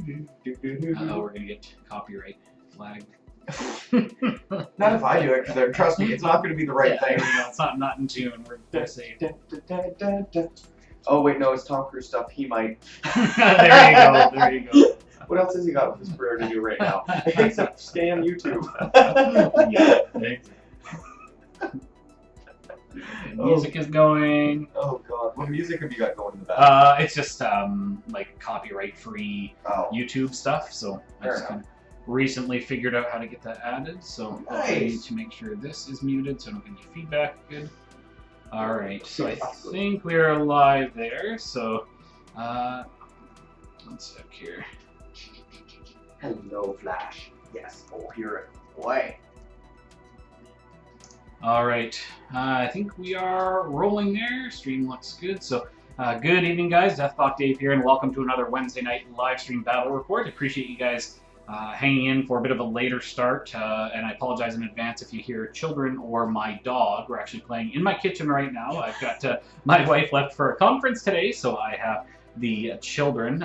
We're gonna get copyright flagged. Not if I do it, because trust me, it's not going to be the right thing. No, it's not in tune. We're safe. Oh wait, no, it's Tom Cruise stuff. He might. There you go. There you go. What else has he got with his career to do right now? Except stay on YouTube. Yeah, thanks. Music is going. Oh god, what music have you got going in the back? It's just like copyright-free YouTube stuff. So I just kind of recently figured out how to get that added. So I need to make sure this is muted so I don't get any feedback. Good. All right. So I think we're live there. So one sec here. Hello, Flash. Yes. Oh, hear it. Boy. All right, I think we are rolling there. Stream looks good. So good evening, guys. DeathClock Dave here, and welcome to another Wednesday night live stream battle report. Appreciate you guys hanging in for a bit of a later start, and I apologize in advance if you hear children or my dog. We're actually playing in my kitchen right now. I've got my wife left for a conference today, so I have the children,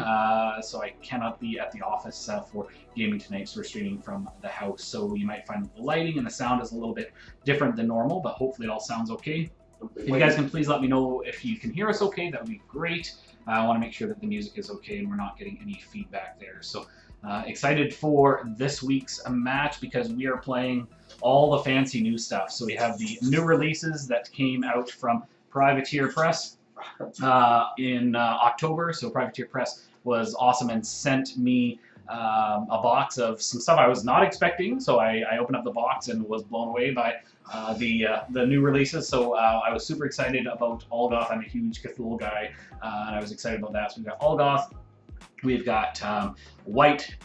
so I cannot be at the office for gaming tonight, so we're streaming from the house. So you might find the lighting and the sound is a little bit different than normal, but hopefully it all sounds okay. If you guys can please let me know if you can hear us okay, that would be great. I want to make sure that the music is okay and we're not getting any feedback there. So excited for this week's match because we are playing all the fancy new stuff. So we have the new releases that came out from Privateer Press in October. So Privateer Press was awesome and sent me a box of some stuff I was not expecting. So I opened up the box and was blown away by the new releases. So I was super excited about Ulgoth. I'm a huge Cthulhu guy, and I was excited about that. So we've got Ulgoth. We've got White.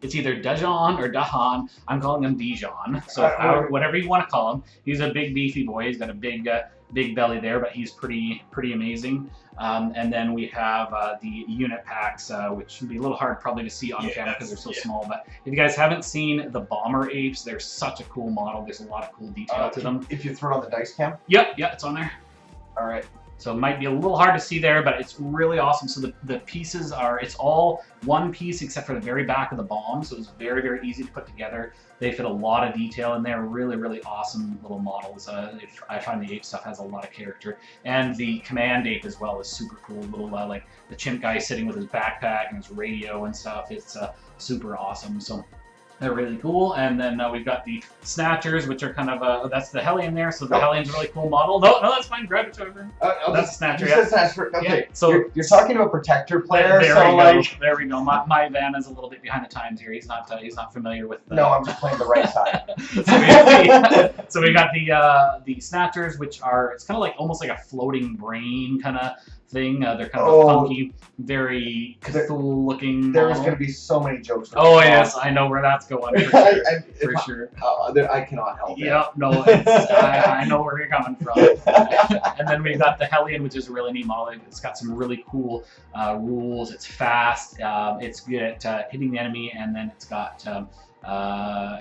It's either Dajan or Dajan. I'm calling him Dajan. So whatever you want to call him. He's a big beefy boy. He's got a big belly there, but he's pretty amazing. And then we have the unit packs, which would be a little hard probably to see on camera because they're so small. But if you guys haven't seen the bomber apes, they're such a cool model. There's a lot of cool detail to them. If you throw it on the dice cam? Yep, yeah, it's on there. All right. So it might be a little hard to see there, but it's really awesome. So the pieces are, it's all one piece except for the very back of the bomb. So it's very, very easy to put together. They fit a lot of detail in there. Really, really awesome little models. I find the ape stuff has a lot of character. And the command ape as well is super cool. Little like the chimp guy sitting with his backpack and his radio and stuff. It's super awesome. So they're really cool. And then we've got the Snatchers, which are kind of, that's the Hellion there. So the Hellion's a really cool model. No, that's fine. Grab it, Trevor. That's a Snatcher. You said Snatcher. Okay. Yeah, so you're talking to a Protector player. There we go. My van is a little bit behind the times here. He's not familiar with the... No, I'm just playing the right side. So we got the Snatchers, which are, it's kind of like almost like a floating brain kind of thing. They're kind of a funky, very Cthulhu looking. There's going to be so many jokes. Yes, I know where that's going for sure. I cannot help it. Yep, no, I know where you're coming from. And then we've got the Hellion, which is a really neat model. It's got some really cool rules. It's fast. It's good at hitting the enemy, and then it's got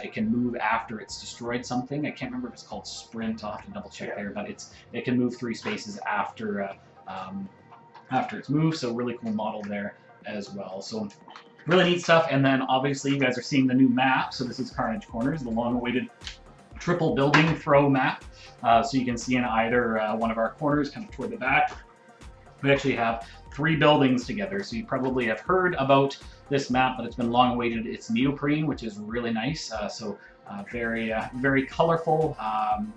it can move after it's destroyed something. I can't remember if it's called sprint. I'll have to double check there, but it can move 3 spaces after its move. So really cool model there as well. So really neat stuff. And then obviously you guys are seeing the new map. So this is Carnage Corners, the long-awaited triple building throw map. So you can see in either one of our corners, kind of toward the back, we actually have 3 buildings together. So you probably have heard about this map, but it's been long awaited. It's neoprene, which is really nice. Very colorful.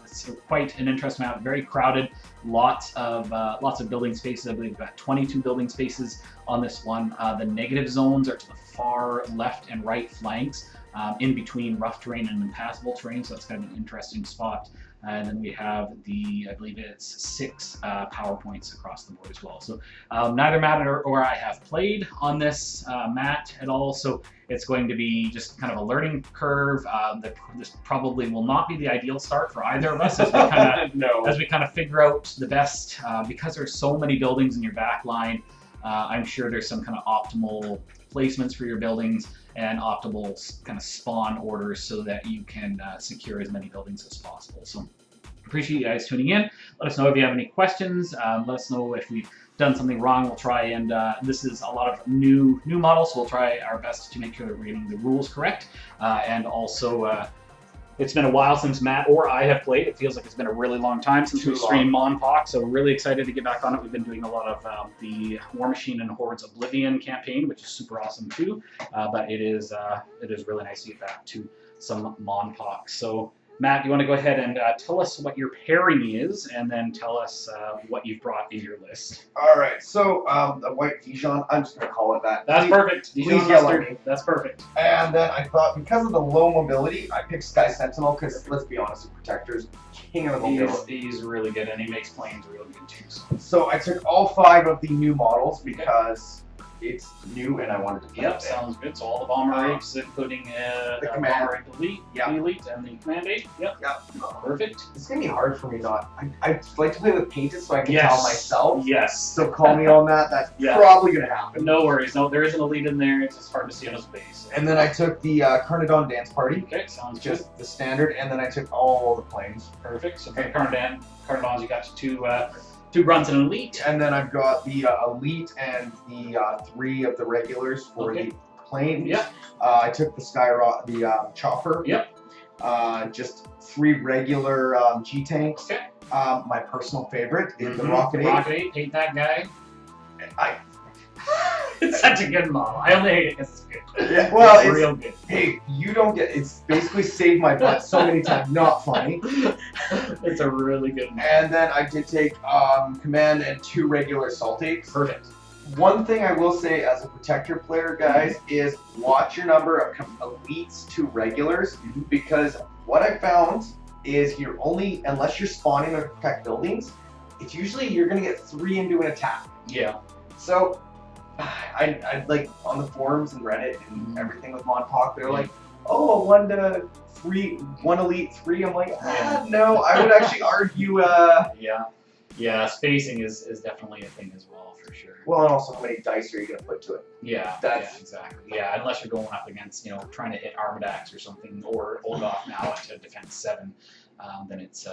It's quite an interesting map. Very crowded. Lots of building spaces. I believe we've got 22 building spaces on this one. The negative zones are to the far left and right flanks, in between rough terrain and impassable terrain. So that's kind of an interesting spot. And then we have I believe it's 6 power points across the board as well. So neither Matt or I have played on this mat at all. So it's going to be just kind of a learning curve. This probably will not be the ideal start for either of us as we kind of figure out the best, because there's so many buildings in your back line. I'm sure there's some kind of optimal placements for your buildings and optimal kind of spawn orders so that you can secure as many buildings as possible. So appreciate you guys tuning in. Let us know if you have any questions. Let us know if we've done something wrong. We'll try and this is a lot of new models, so we'll try our best to make sure that we're getting the rules correct. And also, it's been a while since Matt or I have played. It feels like it's been a really long time since we streamed Monpoc, so we're really excited to get back on it. We've been doing a lot of the War Machine and Hordes Oblivion campaign, which is super awesome too. But it is really nice to get back to some Monpoc. So Matt, do you want to go ahead and tell us what your pairing is, and then tell us what you've brought in your list? All right, so the white Dajan, I'm just going to call it that. That's perfect. Please yell at me. That's perfect. And then I thought, because of the low mobility, I picked Sky Sentinel, because let's be honest, the Protector's king of the mobility. He's really good, and he makes planes really good too. So I took all 5 of the new models because it's new and I wanted to play Yep, it. sounds good. So all the bomber apes, including the command bomber ape elite, yeah. the elite, and the command ape. Yep. Perfect. It's gonna be hard for me not. I like to play with painted so I can tell myself. Yes. So call me on that. That's probably gonna happen. No worries. No, there is an elite in there. It's just hard to see on his face. And then I took the Carnage Dance Party. Okay, sounds just good. The standard, and then I took all the planes. Perfect. So for the Carnage, you got two grunts and an elite. And then I've got the elite and the 3 of the regulars for the planes. Yep. I took the chopper. Yep. Just 3 regular G-tanks. Okay. My personal favorite is the Rocket Ape. Rocket Ape, hate that guy. It's such a good model. I only hate it because it's good. Yeah, well, it's real good. Hey, you don't get. It's basically saved my butt so many times. Not funny. It's a really good model. And then I did take command and 2 regular Salt Apes. Perfect. One thing I will say as a Protector player, guys, is watch your number of elites to regulars, because what I found is you're only, unless you're spawning to protect buildings, it's usually you're going to get 3 into an attack. Yeah. So I like on the forums and Reddit and everything with Monpoc, they're like, oh, 1 to 3, 1 elite 3. I'm like, no, I would actually argue. Yeah, spacing is definitely a thing as well, for sure. Well, and also how many dice are you going to put to it? Yeah, exactly. Yeah, unless you're going up against, trying to hit Armadax or something, or Ulgoth now at defense 7, then it's,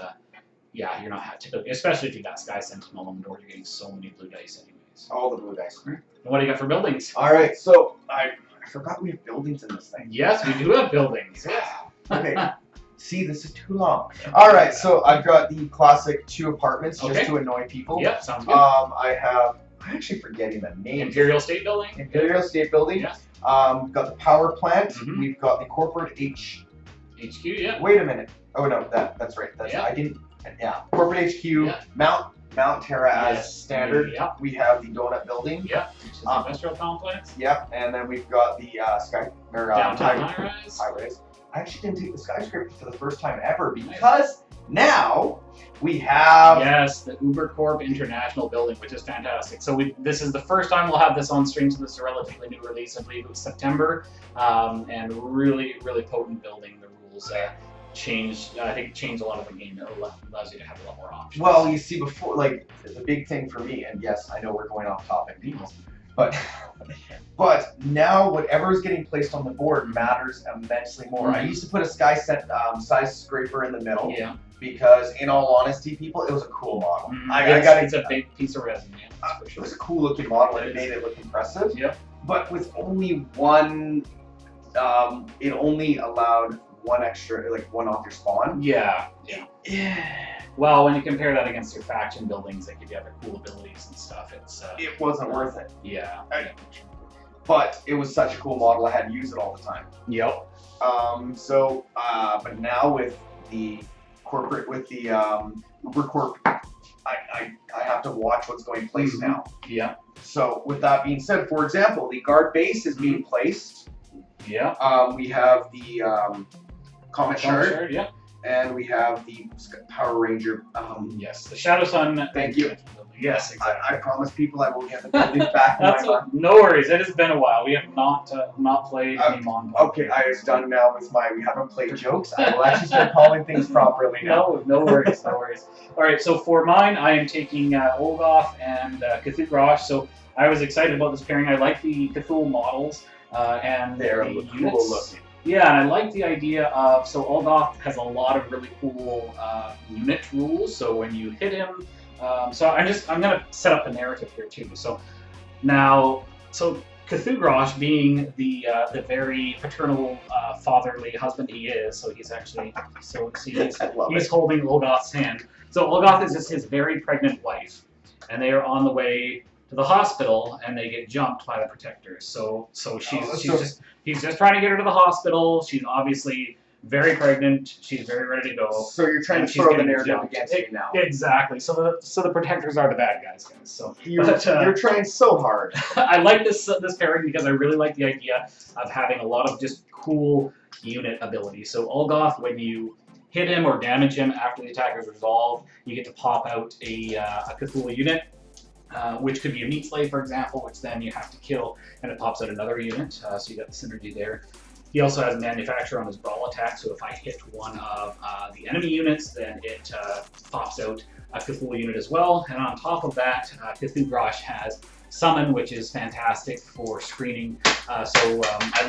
you're not typically, especially if you got Sky Sentinel on the door, you're getting so many blue dice anyways. All the blue dice. And what do you got for buildings? All right, so I forgot we have buildings in this thing. Yes, we do have buildings. Okay. See, this is too long. All right, so I've got the classic 2 apartments just to annoy people. Yep, sounds good. I'm actually forgetting the name. Imperial State Building. Imperial State Building. Yes. We've got the power plant. We've got the corporate HQ. Yeah. Wait a minute. Oh no, that's right. I didn't. Yeah. Corporate HQ. Yeah. Mount Terra as standard. Yeah. We have the donut building. Yeah. Which is the industrial complex. Yep. And then we've got the downtown high-rise. I actually didn't take the skyscraper for the first time ever because now we have the UberCorp International Building, which is fantastic. So this is the first time we'll have this on stream, so this is a relatively new release. I believe it was September, and really, really potent building. The rules changed. I think changed a lot of the game. It allows you to have a lot more options. Well, you see, before, like, the big thing for me, and yes, I know we're going off topic, people, but now whatever is getting placed on the board matters immensely more. I used to put a skyscraper in the middle because, in all honesty, people, it was a cool model. It's a big piece of resin. For sure. It was a cool looking model and it made it look impressive. Yep. But with only one, it only allowed one extra, like 1 off your spawn. Yeah. Well, when you compare that against your faction buildings that give you other cool abilities and stuff, it wasn't worth it. Yeah. But it was such a cool model, I had to use it all the time. Yep. But now with the corporate, with the UberCorp, I have to watch what's going place now. Yeah. So with that being said, for example, the guard base is being placed. Yeah. We have the Comet Shard. Yeah. And we have the Power Ranger. Yes, the Shadow Sun. Thank you. Yes, exactly. I promise people I will get the buildings back in my month. No worries. It has been a while. We have not played any Monpoc. Okay, I was done now with we haven't played jokes. I will actually start calling things properly now. No worries. All right, so for mine, I am taking Ulgoth and Cthugrosh. So I was excited about this pairing. I like the Cthulhu models and they're the cool looking. Yeah, and I like the idea of, so Ulgoth has a lot of really cool unit rules. So when you hit him, I'm gonna set up the narrative here too. So Cthugrosh, being the very paternal, fatherly husband he is, so he's actually he's holding Ulgoth's hand. So Ulgoth is just his very pregnant wife, and they are on the way to the hospital, and they get jumped by the protectors. So he's just trying to get her to the hospital. She's obviously very pregnant. She's very ready to go. So you're trying to throw the narrative against me now. Exactly. So the protectors are the bad guys. So you're trying so hard. I like this pairing because I really like the idea of having a lot of just cool unit abilities. So Ulgoth, when you hit him or damage him after the attack is resolved, you get to pop out a Cthulhu unit. Which could be a meat slave, for example, which then you have to kill, and it pops out another unit. So you got the synergy there. He also has manufacture on his brawl attack, so if I hit one of the enemy units, then it pops out a Cthulhu unit as well. And on top of that, Cthugrosh has summon, which is fantastic for screening. I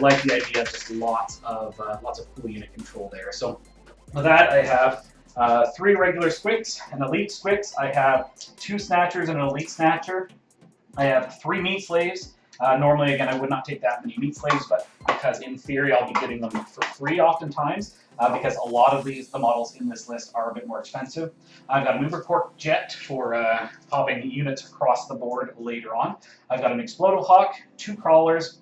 like the idea of just lots of cool unit control there. So with that, I have 3 regular squicks, an elite squicks. I have 2 snatchers and an elite snatcher. I have 3 meat slaves. Normally, again, I would not take that many meat slaves, but because in theory I'll be getting them for free oftentimes, because a lot of the models in this list are a bit more expensive. I've got an Ubercork jet for popping units across the board later on. I've got an Explodal Hawk, 2 crawlers,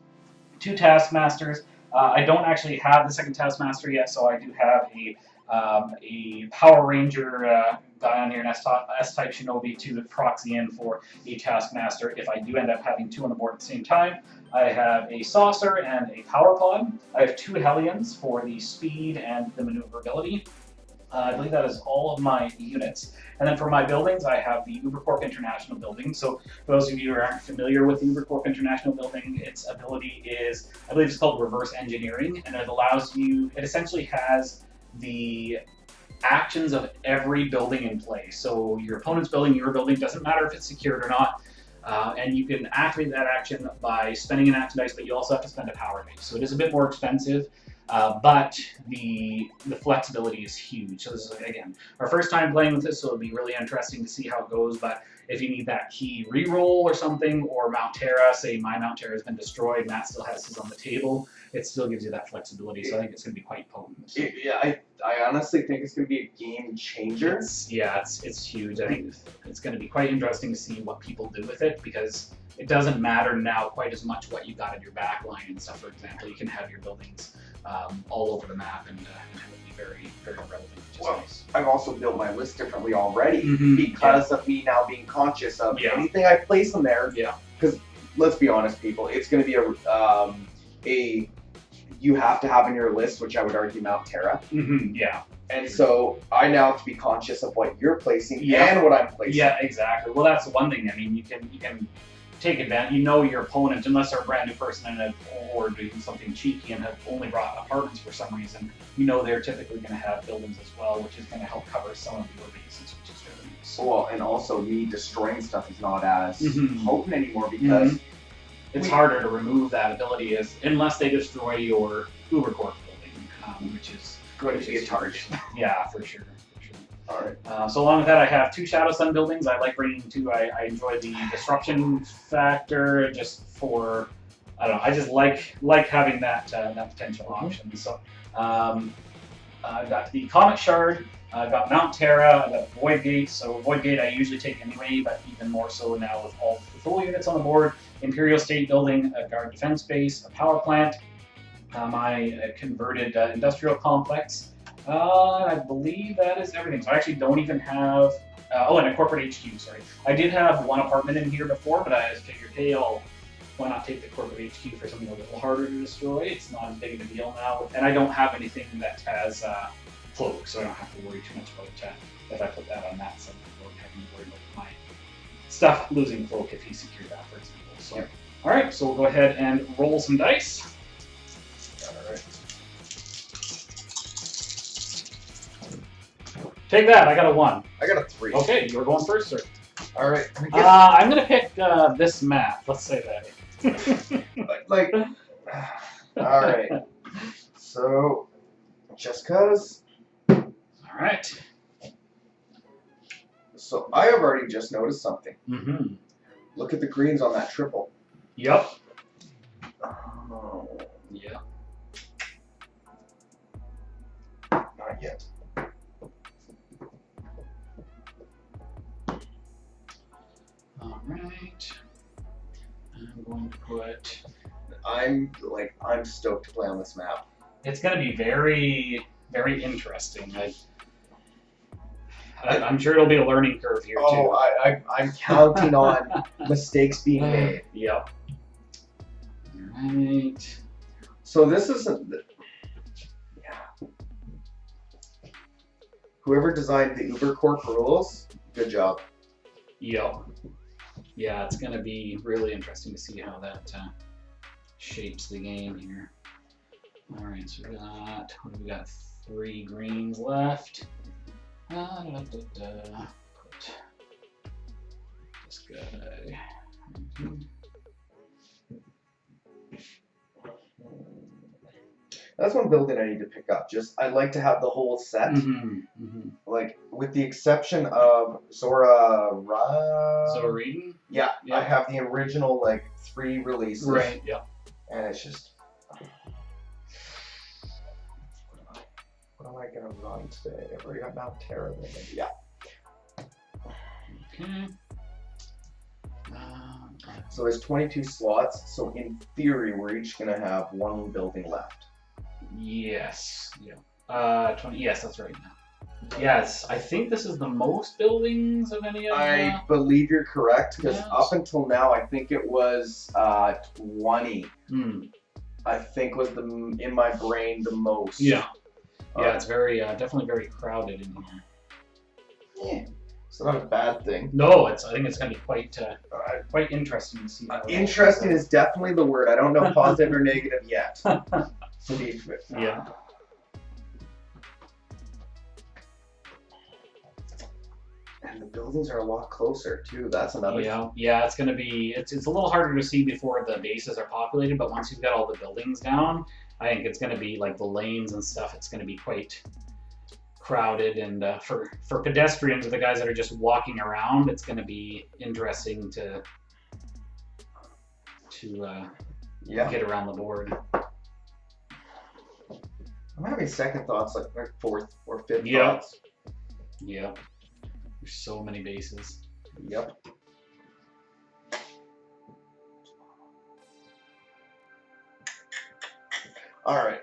2 taskmasters. I don't actually have the second taskmaster yet, so I do have a Power Ranger Dajan here, an S-type Shinobi to proxy in for a Taskmaster if I do end up having 2 on the board at the same time. I have a Saucer and a Power Pod. I have 2 Hellions for the speed and the maneuverability. I believe that is all of my units. And then for my buildings, I have the Ubercorp International building. So for those of you who aren't familiar with the Ubercorp International building, its ability is, I believe it's called reverse engineering, and it allows you, it essentially has the actions of every building in play. So your opponent's building, your building, doesn't matter if it's secured or not. And you can activate that action by spending an action dice, but you also have to spend a power dice. So it is a bit more expensive, but the flexibility is huge. So this is, again, our first time playing with this, so it'll be really interesting to see how it goes. But if you need that key reroll or something, or Mount Terra, say my Mount Terra has been destroyed, Matt still has his on the table, it still gives you that flexibility. So I think it's going to be quite potent. I honestly think it's going to be a game changer. It's huge. I think it's going to be quite interesting to see what people do with it, because it doesn't matter now quite as much what you got in your back line and stuff. For example, you can have your buildings all over the map and have it be very, very relevant, which is nice. I've also built my list differently already because of me now being conscious of anything I place in there. Yeah. Because let's be honest, people, it's going to be a you have to have in your list, which I would argue Mount Terra. Yeah. And so I now have to be conscious of what you're placing and what I'm placing. Yeah, exactly. Well, that's the one thing. I mean, you can take advantage. You know your opponent, unless they're a brand new person or doing something cheeky and have only brought apartments for some reason, you know they're typically going to have buildings as well, which is going to help cover some of your bases, which is really nice. Well, and also me destroying stuff is not as potent anymore because it's harder to remove that ability unless they destroy your Ubercorp building, which is going to be a charge. Yeah, for sure. All right. So along with that, I have 2 Shadow Sun buildings. I like bringing 2. I enjoy the disruption factor just for, I don't know, I just like having that potential option. So I've got the Comet Shard, I've got Mount Terra, I've got Void Gate. So Void Gate I usually take anyway, but even more so now with all the full units on the board. Imperial State Building, a Guard Defense Base, a Power Plant, my converted Industrial Complex. I believe that is everything. So I actually don't even have... and a Corporate HQ, sorry. I did have 1 apartment in here before, but I figured, hey, why not take the Corporate HQ for something a little harder to destroy? It's not as big of a deal now. And I don't have anything that has Cloak, so I don't have to worry too much about if I put that on that side. I don't have to worry about my stuff losing Cloak if he secured that, for example. So, all right, so we'll go ahead and roll some dice. All right. Take that. I got a 1. I got a 3. Okay, you're going first, sir. All right. I'm gonna pick this map. Let's say that. All right. So, just cause. All right. So I have already just noticed something. Mm-hmm. Look at the greens on that triple. Yep. Oh, Yeah. not yet. All right. I'm going to put. I'm stoked to play on this map. It's going to be very, very interesting. I'm sure it'll be a learning curve here too. I'm counting on mistakes being made. Yep. All right. So this isn't. Yeah. Whoever designed the Uber Corp rules, good job. Yep. Yeah, it's going to be really interesting to see how that shapes the game here. All right, so we got 3 greens left. Put this guy. That's one building I need to pick up. I like to have the whole set. Like, with the exception of Zoraiden? Yeah, I have the original, 3 releases. Right, yeah. And it's just... What am I going to run today? I've already got Mount Terra. Yeah. Okay. So there's 22 slots, so in theory, we're each going to have 1 building left. Yes. Yeah. 20. Yes, that's right. Yes, I think this is the most buildings of any of them. I believe you're correct, because up until now, I think it was 20. I think was in my brain the most. Yeah. Yeah, it's very definitely very crowded in here. Yeah, it's not a bad thing. No, I think it's going to be quite interesting to see. Interesting is definitely the word. I don't know positive or negative yet. Yeah. And the buildings are a lot closer too. That's another. Yeah. It's going to be. It's a little harder to see before the bases are populated, but once you've got all the buildings down, I think it's going to be like the lanes and stuff. It's going to be quite crowded, and for pedestrians or the guys that are just walking around, it's going to be interesting to get around the board. I'm having second thoughts, like fourth or fifth Yep. thoughts. Yep. There's so many bases. Yep. All right.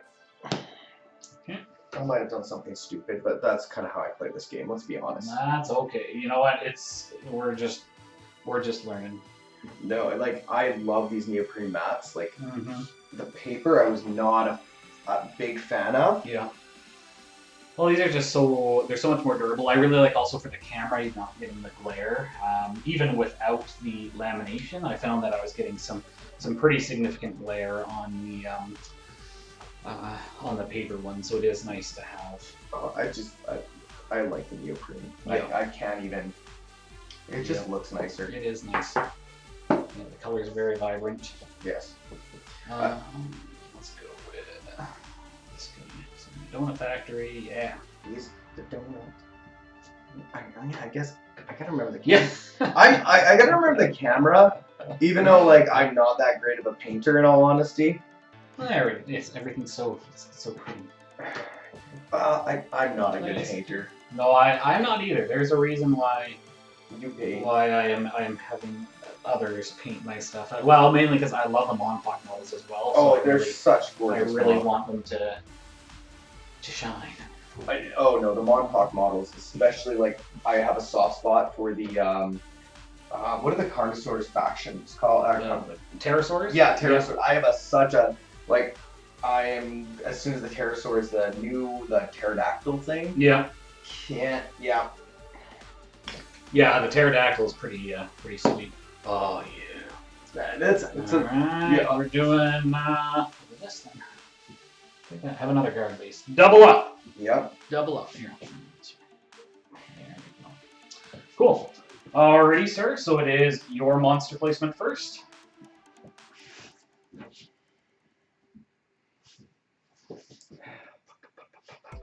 Okay. I might have done something stupid, but that's kind of how I play this game. Let's be honest. That's okay. You know what? We're just learning. No, I love these neoprene mats. The paper, I was not a big fan of. Yeah. Well, these are just they're so much more durable. I really like also for the camera, you're not getting the glare. Even without the lamination, I found that I was getting some pretty significant glare on the paper one, so it is nice to have. I like the neoprene. Yeah. I can't even. It just looks nicer. It is nice. Yeah, the colors are very vibrant. Yes. Let's go with Donut Factory. Yeah. The donut. I guess I gotta remember the camera. Yeah. I gotta remember the camera, even though I'm not that great of a painter in all honesty. There it is. Everything's so pretty. I'm not a good painter. No, I'm not either. There's a reason why I am having others paint my stuff. Well, mainly because I love the Monsterpocalypse models as well. So they're such gorgeous. I really want them to shine. Oh no, the Monsterpocalypse models, especially I have a soft spot for the what are the Carnage Corners factions called? Pterosaurs? Yeah, Pterosaurs. Yeah. I have such a I am, as soon as the Pterosaurs, the pterodactyl thing. Yeah. Yeah. Yeah, the pterodactyl is pretty sweet. Oh yeah. Right. We're doing this thing. I think I have another guard base. Double up. Yep. Double up here. There we go. Cool. Alrighty, sir. So it is your monster placement first.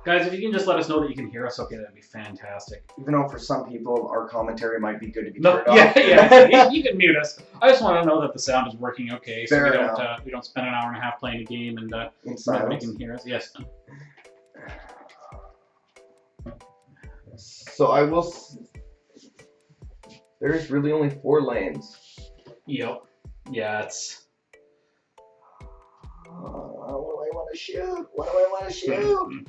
Guys, if you can just let us know that you can hear us, okay, that'd be fantastic. Even though for some people our commentary might be good to be No, turned yeah, off. yeah, you can mute us. I just want to know that the sound is working okay, so Fair we don't spend an hour and a half playing a game and In nobody silence. can hear us. Yes. So I will. There's really only 4 lanes. Yep. Yeah, it's. What do I want to shoot? What do I want to shoot?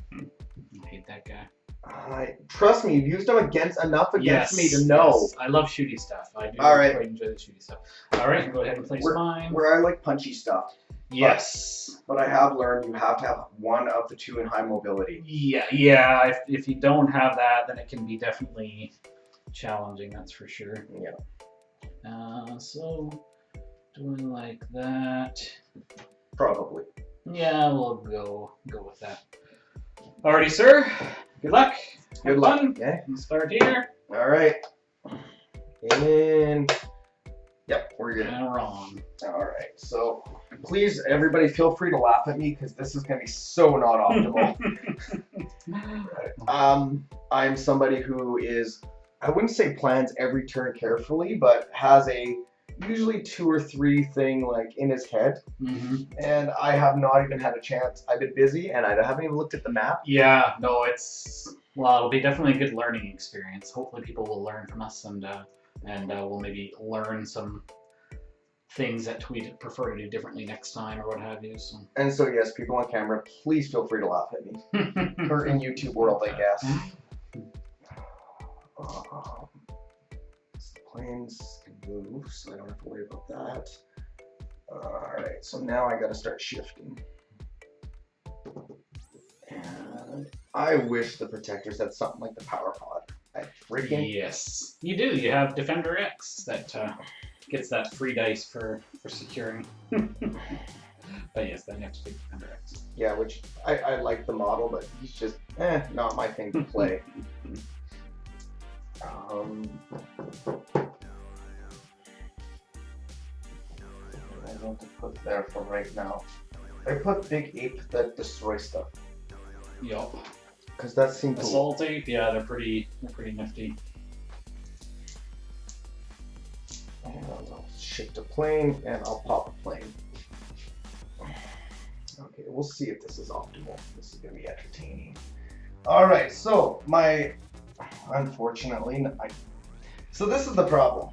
I hate that guy. Trust me, you've used them enough against me to know. Yes. I love shooty stuff. I do All right. quite enjoy the shooty stuff. All right, go ahead and place mine. Where I like punchy stuff. Yes. But I have learned you have to have one of the 2 in high mobility. Yeah. If you don't have that, then it can be definitely challenging. That's for sure. Yeah. So doing like that. Probably. Yeah, we'll go with that. Alrighty, sir. Good luck. Good Have luck. fun. Okay. We'll start here. All right. And yep, we're good. And wrong. All right. So please, everybody, feel free to laugh at me because this is going to be so not optimal. I'm somebody who is, I wouldn't say plans every turn carefully, but has a usually 2 or 3 thing like in his head, and I have not even had a chance. I've been busy and I haven't even looked at the map. Yeah, no, it'll be definitely a good learning experience. Hopefully people will learn from us and we'll maybe learn some things that we'd prefer to do differently next time or what have you. So. And so yes, people on camera, please feel free to laugh at me. Or in YouTube world, I guess. Planes can move, so I don't have to worry about that. Alright, so now I gotta start shifting. And I wish the protectors had something like the power pod. I freaking Yes, you do. You have Defender X that gets that free dice for securing. But yes, then you have to take Defender X. yeah, which I like the model, but he's just not my thing to play. I don't to put there for right now. I put Big Ape that destroy stuff. Yup. Because that seems Assault Ape, yeah, they're pretty nifty. And I'll shift a plane and I'll pop a plane. Okay, we'll see if this is optimal. This is gonna be entertaining. Alright, so unfortunately, so this is the problem.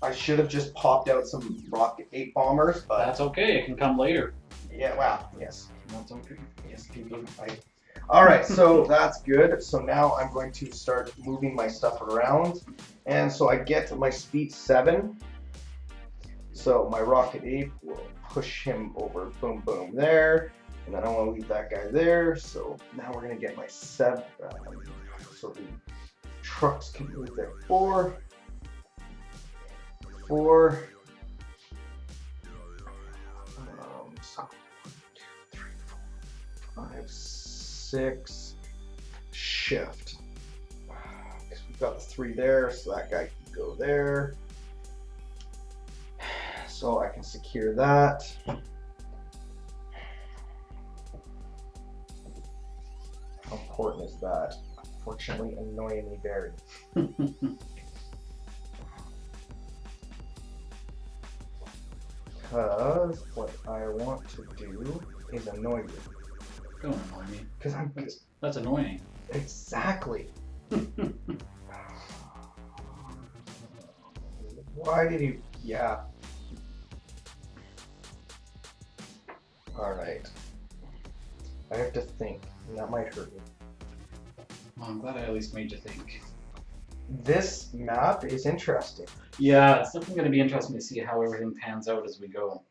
I should have just popped out some Rocket 8 bombers, but That's okay, it can come later. yeah, wow, yes. That's okay. Yes, people fight. Alright, so that's good. So now I'm going to start moving my stuff around. And so I get my speed 7. So my Rocket 8 will push him over, boom, boom, there. And then I want to leave that guy there. So now we're going to get my 7. So the trucks can move there. 4. 4. So 1, 2, 3, 4, 5, 6. Shift. Because we've got the 3 there, so that guy can go there. So I can secure that. How important is that? Unfortunately, annoyingly very. Because what I want to do is annoy you. Don't annoy me. Because I'm That's annoying. exactly. Why did you? Yeah. All right. I have to think, and that might hurt you. Well, I'm glad I at least made you think. This map is interesting. Yeah, it's definitely going to be interesting to see how everything pans out as we go.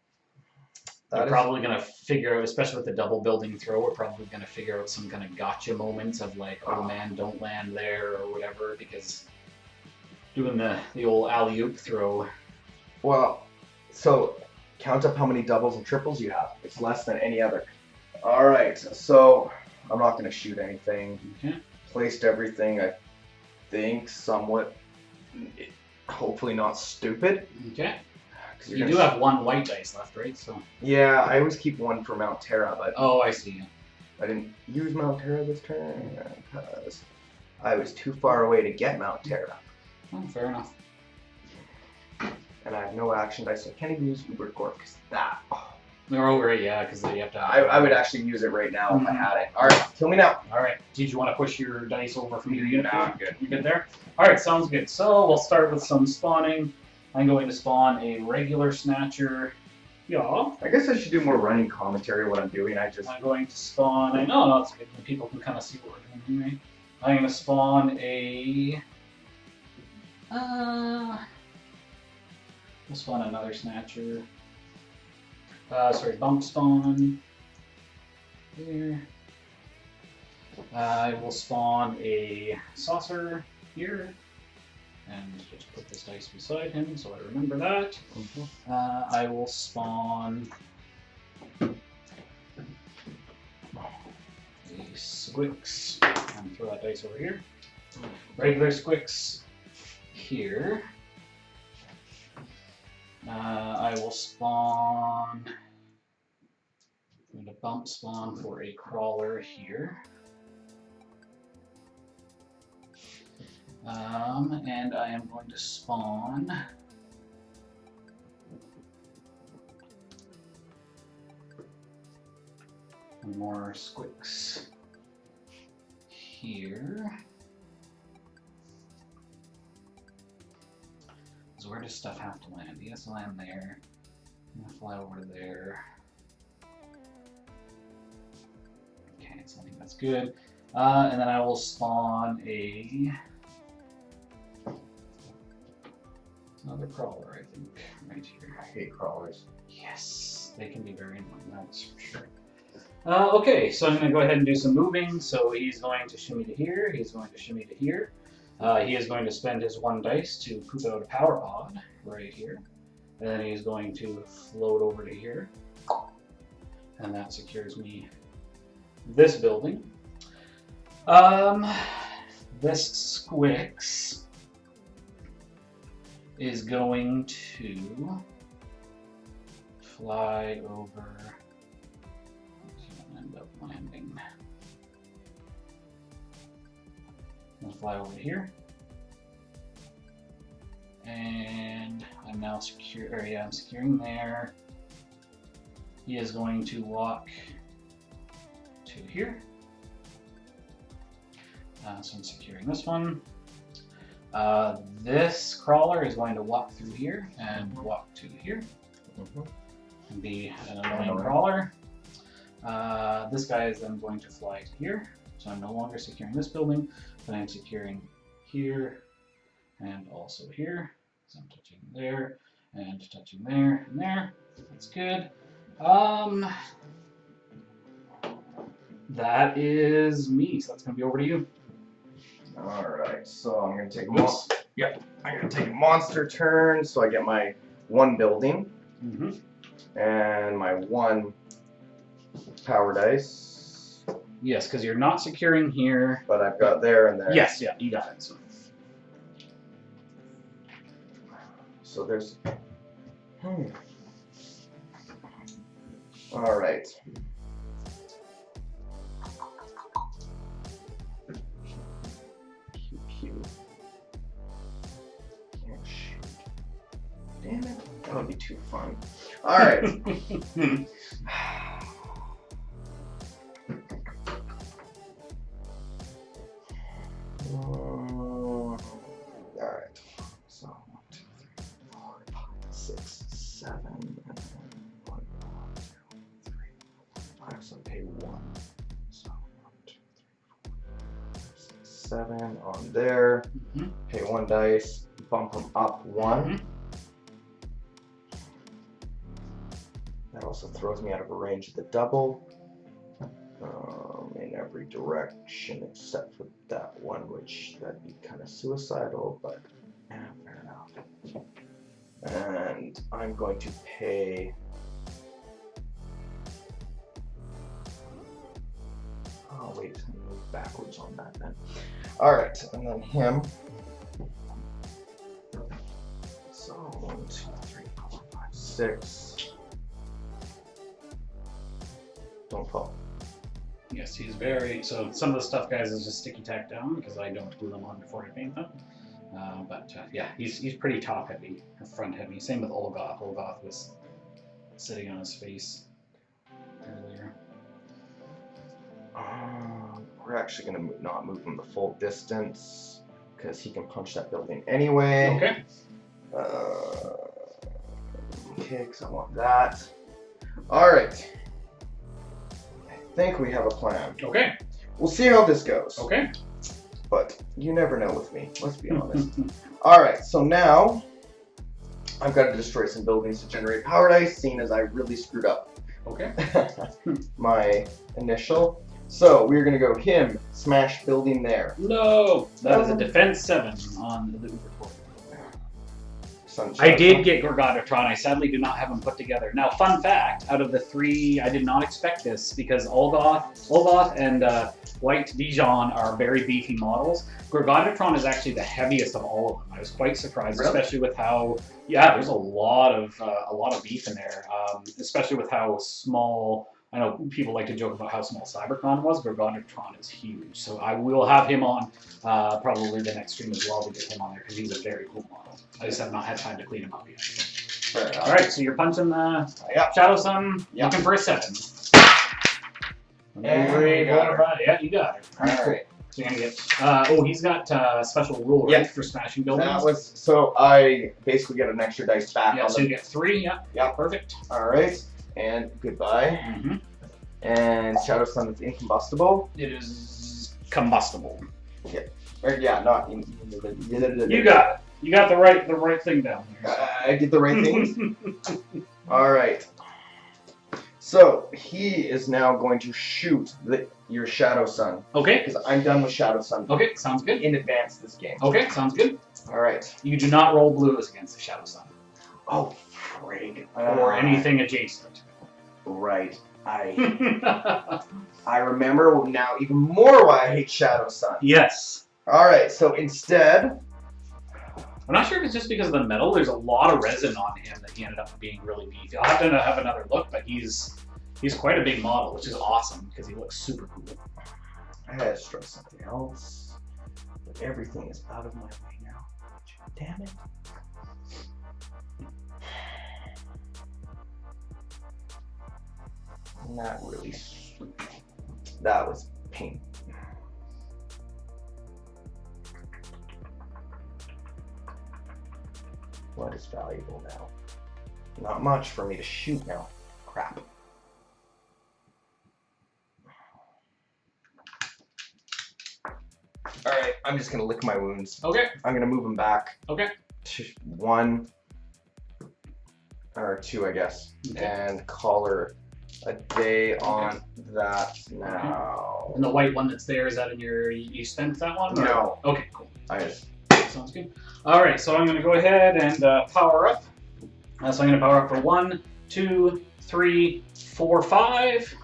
We're probably going to figure out, especially with the double building throw, we're probably going to figure out some kind of gotcha moments of like, oh man, don't land there or whatever, because doing the old alley-oop throw. Well, so count up how many doubles and triples you have. It's less than any other. All right, so I'm not going to shoot anything. Okay. Placed everything, I think, somewhat, hopefully not stupid. Okay. You do have one white dice left, right? So. Yeah, I always keep one for Mount Terra, but Oh, I see. I didn't use Mount Terra this turn because I was too far away to get Mount Terra. Oh, fair enough. And I have no action dice, so I can't even use Uber Corp because that. Oh, They're over it, yeah, because you have to. I would actually use it right now if I had it. All right, kill me now. All right. Did you want to push your dice over from your unit? No, I'm good. You good there? All right, sounds good. So we'll start with some spawning. I'm going to spawn a regular snatcher. Yeah. I guess I should do more running commentary of what I'm doing. I'm going to spawn a. No, it's good. People can kind of see what we're doing anyway. I'm going to spawn a. We'll spawn another snatcher. Bump spawn. Here. I will spawn a saucer here. And just put this dice beside him so I remember that. I will spawn a Squix and throw that dice over here. Regular Squix here. I will spawn. I'm going to bump spawn for a crawler here. And I am going to spawn more Squix here. So where does stuff have to land? He has to land there. I'm going to fly over there. Okay, so I think that's good. And then I will spawn another crawler, I think, right here. I hate crawlers. Yes, they can be very annoying, that's for sure. Okay, so I'm going to go ahead and do some moving. So he's going to shimmy to here, he's going to shimmy to here. He is going to spend his 1 dice to poop out a power pod right here. And then he's going to float over to here. And that secures me this building. This Squix is going to fly over. He's going to end up landing. I'm going to fly over here. And I'm now secure. Or yeah, I'm securing there. He is going to walk to here. So I'm securing this one. This crawler is going to walk through here and walk to here. And be an annoying crawler. This guy is then going to fly to here. So I'm no longer securing this building, but I'm securing here and also here. So I'm touching there and touching there and there. That's good. That is me. So that's going to be over to you. All right, so I'm gonna take I'm gonna take a monster turn, so I get my 1 building and my 1 power dice. Yes, because you're not securing here. But I've got there and there. Yes, yeah, you got it. So there's. All right. Damn it. That would be too fun. Alright. Alright. So 1, 2, 3, 4, 5, 6, 7, and 1, 2, 3, 4, 5. So pay 1. So 1, 2, 3, 4, 5, 6, 7 on there. Pay 1 dice. Bump them up 1. That also throws me out of range of the double in every direction except for that one, which that'd be kind of suicidal, but yeah, fair enough. And I'm going to pay. Oh wait, let me move backwards on that then. All right, and then him. So 1, 2, 3, 4, 5, 6. Don't fall. Yes, he's very. So some of the stuff, guys, is just sticky tack down because I don't glue them on before I paint them. Yeah, he's pretty top heavy, or front heavy. Same with Ulgoth. Ulgoth was sitting on his face earlier. We're actually going to not move him the full distance because he can punch that building anyway. Okay. Okay, because I want that. Alright. I think we have a plan. Okay. We'll see how this goes. Okay. But you never know with me, let's be honest. Alright, so now I've got to destroy some buildings to generate power dice, seeing as I really screwed up Okay. my initial. So we're going to go him, smash building there. No! That is a defense 7 on the report. Sunshine. I did get Gorgodatron. I sadly do not have them put together. Now, fun fact, out of the 3, I did not expect this because Ulgoth and White Dajan are very beefy models. Gorgodatron is actually the heaviest of all of them. I was quite surprised, Really? especially with how, yeah, there's a lot of beef in there, especially with how small. I know people like to joke about how small Cybertron was. Gorgodatron is huge, so I will have him on probably the next stream as well to get him on there because he's a very cool model. I just have not had time to clean him up yet. Fair enough. All right, so you're punching the Yeah. Shadow Sun, Yeah. looking for a 7. And we got her. Yeah, you got it. Alright. So you're gonna get. He's got special rule, right, Yeah. for smashing buildings. That was, so I basically get an extra dice back Yeah, on so you the. get 3. Yeah. Yeah. Perfect. Alright, and goodbye. Mm-hmm. And Shadow Sun is incombustible. It is combustible. Or, yeah, not. You got it. You got the right thing down there. I did the right thing. Alright. So, he is now going to shoot your Shadow Sun. Okay. Because I'm done with Shadow Sun Okay. Sounds good. in advance this game. Okay. Sounds good. Alright. You do not roll blues against the Shadow Sun Oh, frig. or anything adjacent. Right. I remember now even more why I hate Shadow Sun. Yes. Alright, so instead, I'm not sure if it's just because of the metal. There's a lot of resin on him that he ended up being really beefy. I'll have to have another look, but he's quite a big model, which is awesome because he looks super cool. I had to try something else. But everything is out of my way now. Damn it. Not really. That was pain. What is valuable now? Not much for me to shoot now. Crap. Alright, I'm just gonna lick my wounds. Okay. I'm gonna move them back. Okay. To 1 or 2, I guess. Okay. And call her a day on that now. And the white one that's there, is that in your, you spent that one? Or? No. Okay, cool. I just. Sounds good. All right, so I'm going to go ahead and power up. So I'm going to power up for 1, 2, 3, 4, 5.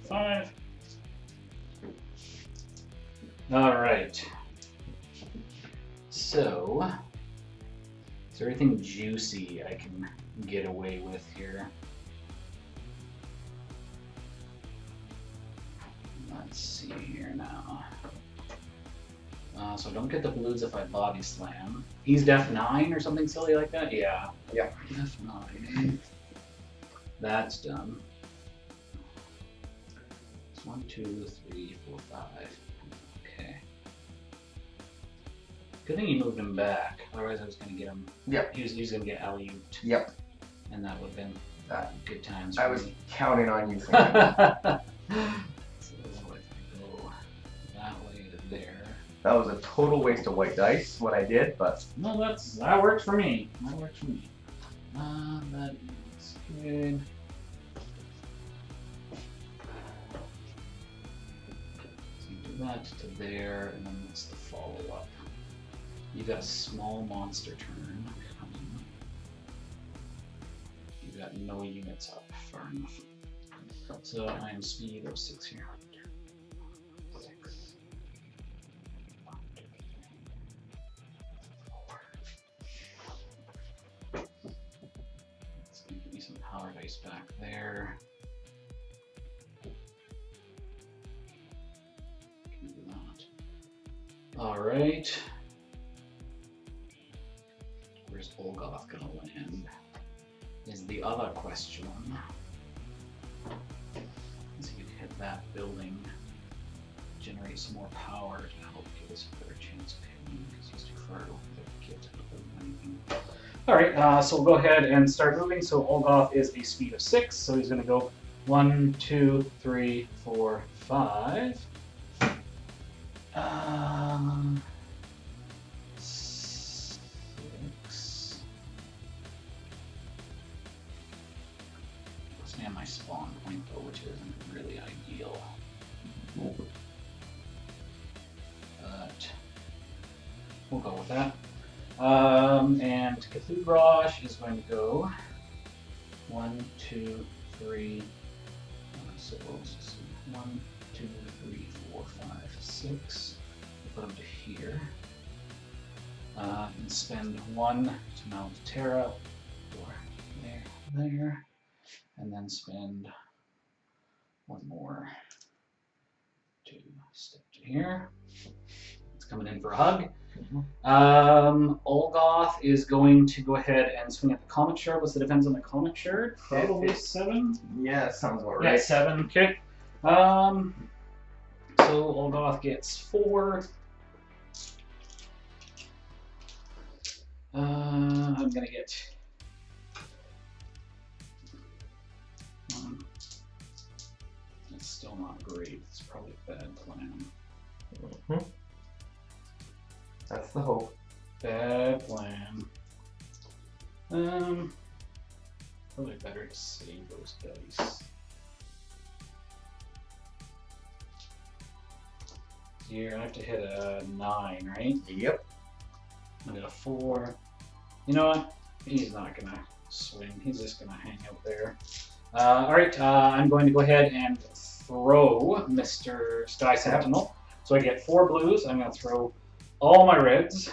5. All right. So, is there anything juicy I can get away with here? Let's see here now. So don't get the blues if I body slam. He's def 9 or something silly like that? Yeah. Yeah. Def 9. That's done. It's 1, 2, 3, 4, 5. Okay. Good thing you moved him back. Otherwise I was going to get him. Yep. He was going to get alley-ooped. Yep. And that would have been good times. I for was me. counting on you. So if I go that way to there. That was a total waste of white dice, what I did, but. No, that works for me. That works for me. That's good. So you do that to there, and then what's the follow-up? You got a small monster turn coming. You got no units up far enough. So I am speed of 6 here. 6. 1, 2, 3, 4. It's gonna give me some power dice back there. All right. Where's Ulgoth gonna land? Is the other question. So you can hit that building, generate some more power to help give us a better chance of hitting, because he's too far over to get to anything. All right, so we'll go ahead and start moving. So Ulgoth is a speed of 6, so he's going to go 1, 2, 3, 4, 5. 6. Let's name my spawn point though, which isn't really ideal. But we'll go with that. And Cthugrosh is going to go 1, 2, 3. So we'll just see 1, 2, 3, 4, 5, 6. We'll put him to here. And spend 1 to mount Terra, or there, and then spend 1 more to step to here. It's coming in for a hug. Ulgoth is going to go ahead and swing at the Comic Shard. What's the defense on the Comic Shard? Probably 7? Yeah, sounds about right. Yeah, 7. Okay. So Ulgoth gets 4. I'm gonna get 1. It's still not great. It's probably a bad plan. That's the hope. Bad plan. Probably better to save those dice. Here, I have to hit a 9, right? Yep. I got a 4. You know what? He's not gonna swing. He's just gonna hang out there. All right. I'm going to go ahead and throw Mr. Sky Sentinel. So I get 4 blues. I'm gonna throw all my reds.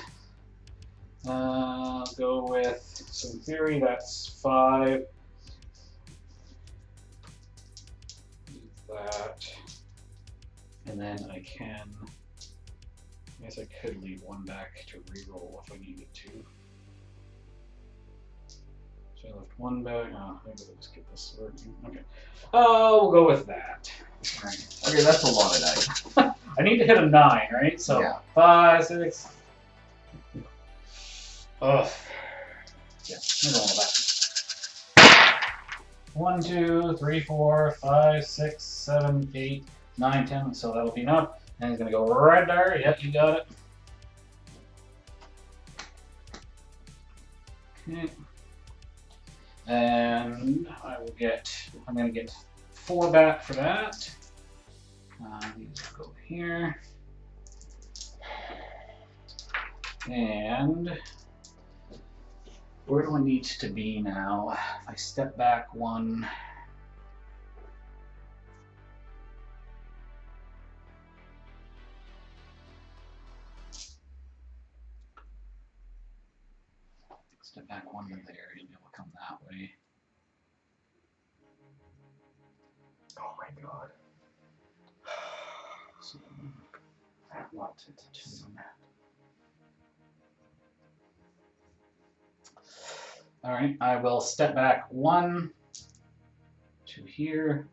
Go with, so in theory, that's 5. Do that. And then I can, I guess I could leave 1 back to reroll if I needed to. So I left 1 back. Oh, maybe I'll just get this working. Okay. We'll go with that. All right. Okay, that's a lot of dice. I need to hit a 9, right? So Yeah. 5, 6. Ugh. Yeah, I'm going with that. 1, 2, 3, 4, 5, 6, 7, 8, 9, 10. So that'll be enough. And he's gonna go right there. Yep, you got it. Okay. And I'm gonna get 4 back for that. These will go here. And where do I need to be now? If I step back 1. Step back 1 to there, you'll be able to come that way. Oh my god. So, I wanted to do that. all right, I will step back 1 to here.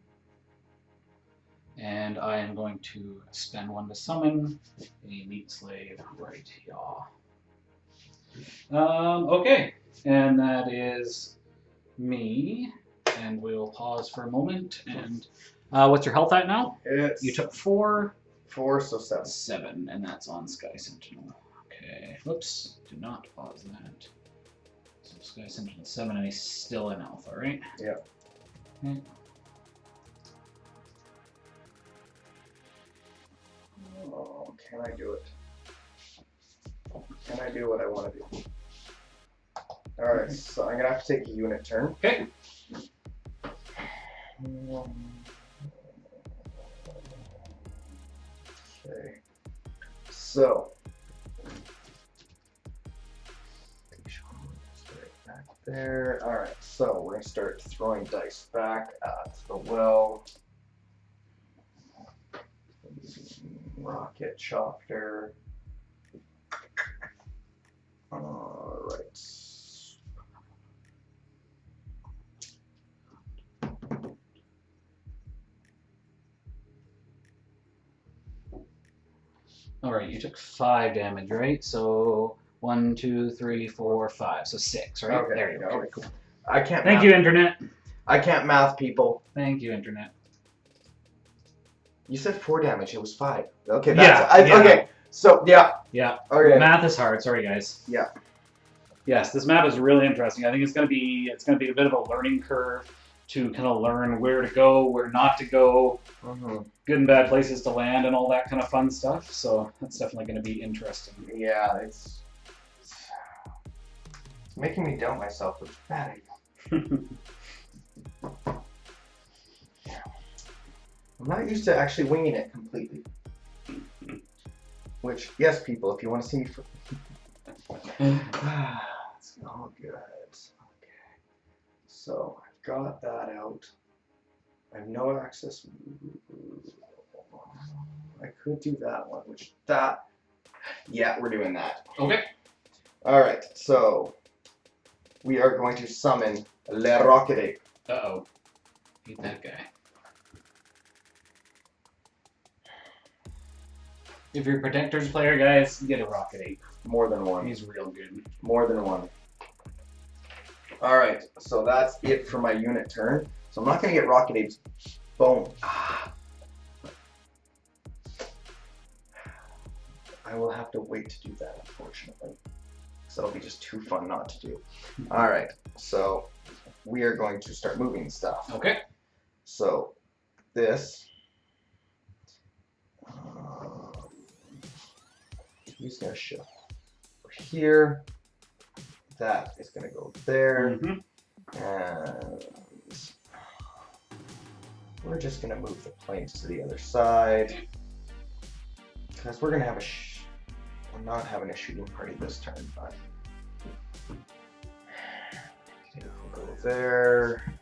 And I am going to spend 1 to summon a meat slave right here. Okay, and that is me. And we'll pause for a moment. And what's your health at now? It's You took 4. 4, so 7. 7, and that's on Sky Sentinel. Okay, whoops, do not pause that. So Sky Sentinel 7, and he's still in alpha, right? Yep. Okay. Oh, can I do it? Can I do what I want to do? Alright, so I'm going to have to take a unit turn. Okay. Okay. So. Right back there. Alright, so we're going to start throwing dice back at the well. Rocket chopper. All right, you took 5 damage, right? So 1, 2, 3, 4, 5. So 6, right? Okay, There you go. okay. All right, cool. I can't. Thank math. you, Internet. I can't math, people. Thank you, Internet. You said 4 damage. It was 5. Okay, Yeah, that's yeah. okay. So yeah. Yeah. Okay. Math is hard. Sorry, guys. Yeah. Yes, this map is really interesting. I think it's gonna be a bit of a learning curve to kind of learn where to go, where not to go, good and bad places to land, and all that kind of fun stuff. So that's definitely going to be interesting. Yeah, it's making me doubt myself, which is bad. I'm not used to actually winging it completely. Which, yes, people, if you want to see me for... It's all good. Okay. So, I've got that out. I have no access. I could do that one, which that... Yeah, we're doing that. Okay. Alright, so... We are going to summon Le Rocket. Uh-oh. Hate that guy. If you're a Protectors player, guys, get a Rocket Ape. More than one. He's real good. More than one. Alright, so that's it for my unit turn. So I'm not going to get Rocket Ape's bone. I will have to wait to do that, unfortunately. So it'll be just too fun not to do. Alright, so we are going to start moving stuff. Okay. So this... he's going to shift over here. That is going to go there. And we're just going to move the planes to the other side. Because we're going to have we're not having a shooting party this turn, but we'll go there.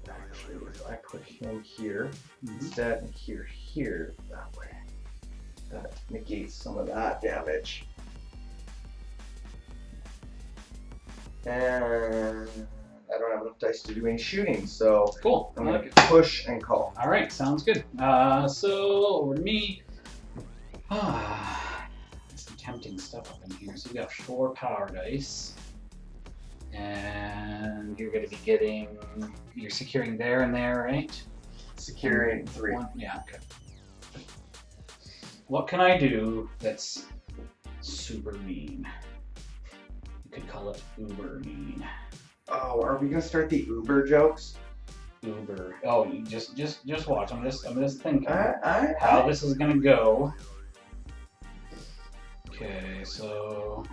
Actually, if I put him here instead and here, that way, that negates some of that damage. And I don't have enough dice to do any shooting, so Cool. I'm going to push and call. All right, sounds good. So over to me. Some tempting stuff up in here. So we got 4 power dice, and you're going to be getting. You're securing there and there, right? Securing 3. Yeah. Okay. What can I do that's super mean? You could call it uber mean. Oh, are we gonna start the Uber jokes? Uber. Oh, you just watch. I'm just thinking I how this is gonna go. Okay, so.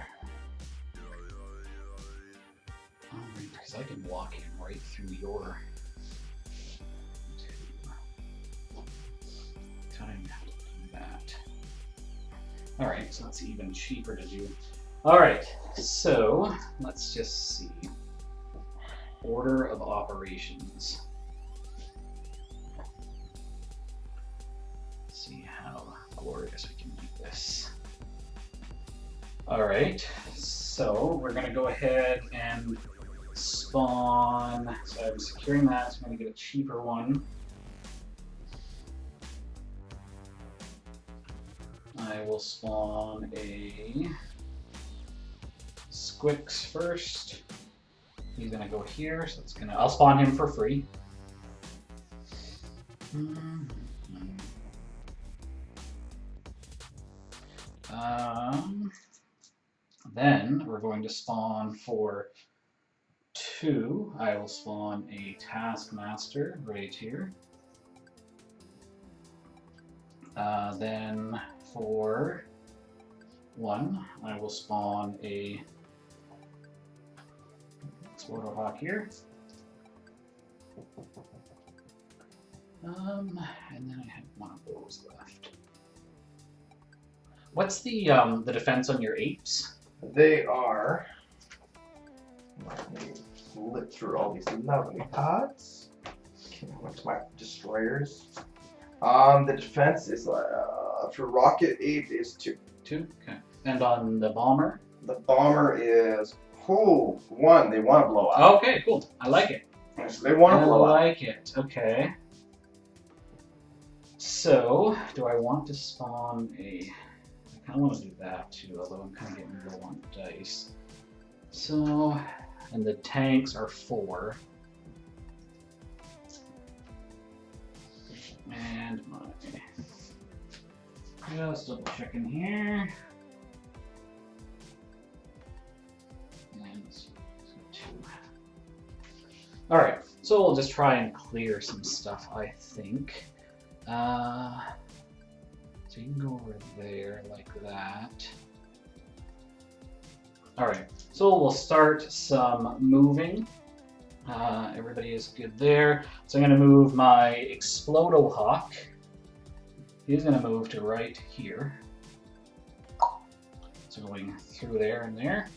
Alright, because I can walk in right through your. Time to do that. Alright, so that's even cheaper to do. Alright, so let's just see. Order of operations. Let's see how glorious we can make this. Alright, so we're going to go ahead and spawn. So I'm securing that, so I'm going to get a cheaper one. I will spawn a Squix first. He's gonna go here, so it's gonna. I'll spawn him for free. Then we're going to spawn for 2. I will spawn a Taskmaster right here. Then for 1, I will spawn a Explorer Hawk here. And then I have 1 of those left. What's the defense on your apes? They are. Let me flip through all these lovely cards. Okay, what's my destroyers? The defense is for Rocket Ape is 2. 2? Okay. And on the bomber? The bomber is 1. They want to blow up. Okay, cool. I like it. So they want I to blow up. like it. Okay. So, do I want to spawn a... I kind of want to do that too, although I'm kind of getting low on dice. So, and the tanks are 4. And my... Just double checking here. And let's go 2. Alright, so we'll just try and clear some stuff, I think. So you can go over there like that. Alright, so we'll start some moving. Everybody is good there. So I'm going to move my Explodohawk. He's going to move to right here. So going through there and there.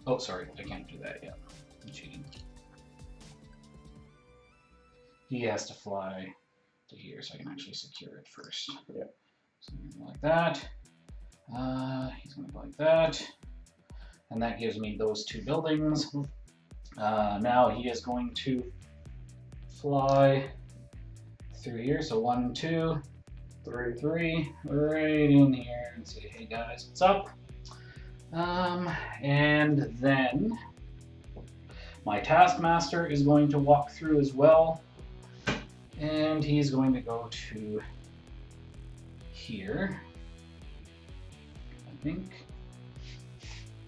Oh, sorry, I can't do that yet. I'm cheating. He has to fly to here, so I can actually secure it first. Yeah. So like that. He's going to go like that. And that gives me those 2 buildings. Now he is going to fly through here. So 1, 2, 3, right in here and say, hey guys, what's up? And then my Taskmaster is going to walk through as well. And he's going to go to here, I think.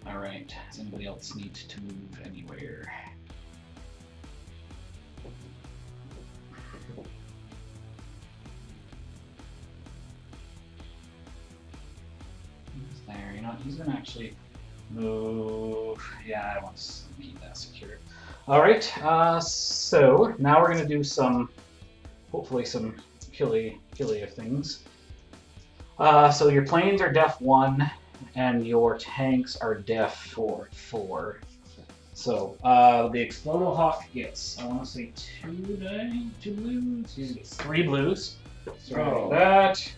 All right, does anybody else need to move anywhere? He's there, you know, he's gonna actually move. Yeah, I want to keep that secure. All right, so now we're gonna do some, hopefully some killy of things. So your planes are def 1 and your tanks are def 4. So the Explodohawk gets, I want to say 2 blues? He gets 3 blues. So we're gonna do that.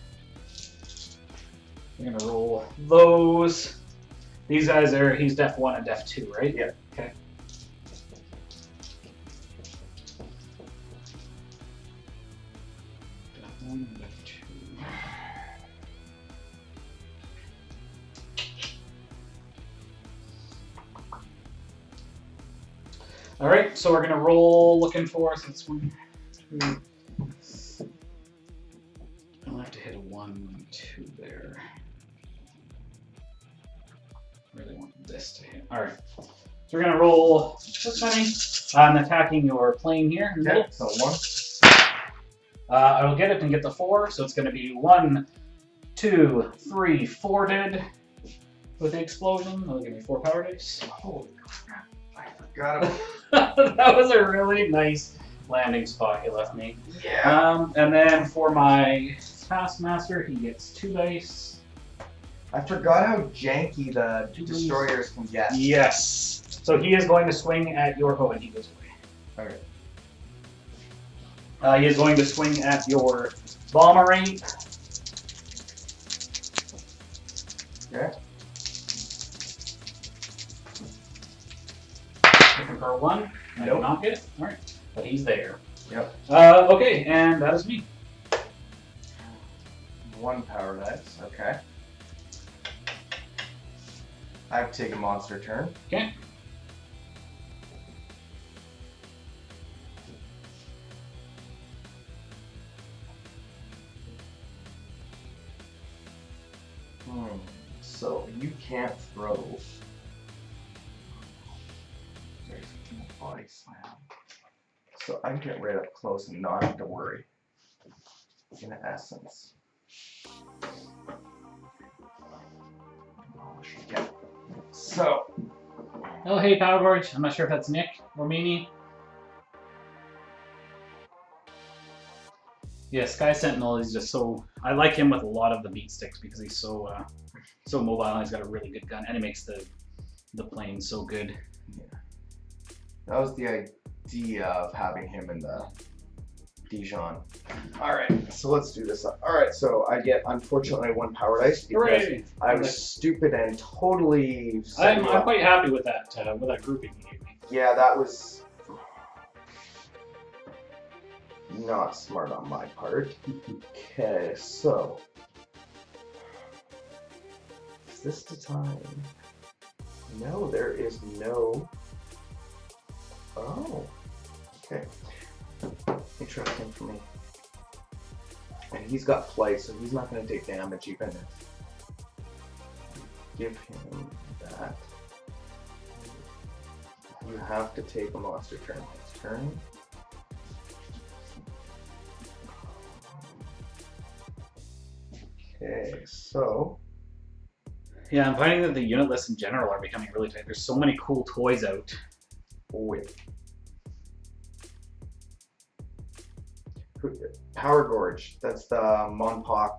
We're gonna roll those. These guys are, he's def 1 and def 2, right? Yeah. Okay. Def 1 and def 2. All right, so we're gonna roll looking for, so it's 1, 2. I'll have to hit a 1 and 2 there. Really want this to hit. All right, so we're gonna roll this many. I'm attacking your plane here. In the middle. So 1. I will get it and get the 4, so it's gonna be 1, 2, 3, 4 dead with the explosion. That'll give me 4 power dice. Holy crap! I forgot about. That was a really nice landing spot you left me. Yeah. And then for my Taskmaster, he gets 2 dice. I forgot how janky the destroyers can get. Yes. So he is going to swing at your... Oh, and he goes away. Okay. He is going to swing at your Bomber Ape. Okay. Looking for a 1. I Nope. did not get it. All right. But he's there. Yep. Okay, and that is me. 1 power dice. Okay. I have to take a monster turn. Okay. So you can't throw. There's no body slam. So I can get right up close and not have to worry. In essence. Yeah. So. Oh, hey, Power Gorge. I'm not sure if that's Nick or Mimi. Yeah, Sky Sentinel is just so... I like him with a lot of the beat sticks because he's so so mobile and he's got a really good gun and it makes the plane so good. Yeah. That was the idea of having him in the Dajan. All right, so let's do this. All right, so I get unfortunately 1 power dice because Hooray! I was stupid and totally. I'm quite happy with that grouping you gave me. Yeah, that was not smart on my part. Okay, so is this the time? No, there is no. Oh, okay. Interesting for me. And he's got flight, so he's not going to take damage even if give him that. You have to take a monster turn next turn. Okay, so Yeah, I'm finding that the unit lists in general are becoming really tight. There's so many cool toys out. wait. Power Gorge. That's the Monpoc.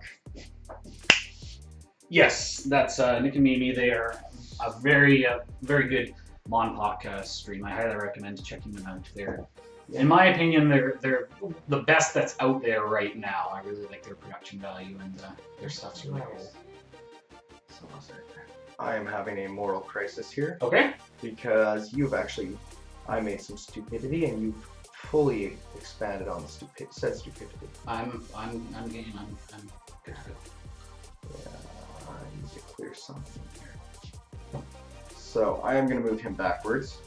Yes, that's Nick and Mimi. They are a very good Monpoc stream. I highly recommend checking them out. In my opinion, they're the best that's out there right now. I really like their production value and their stuff's really cool. I am having a moral crisis here Okay. because I made some stupidity and you've fully expanded on the stupidity. I'm good to go. Yeah, I need to clear something here. So I am going to move him backwards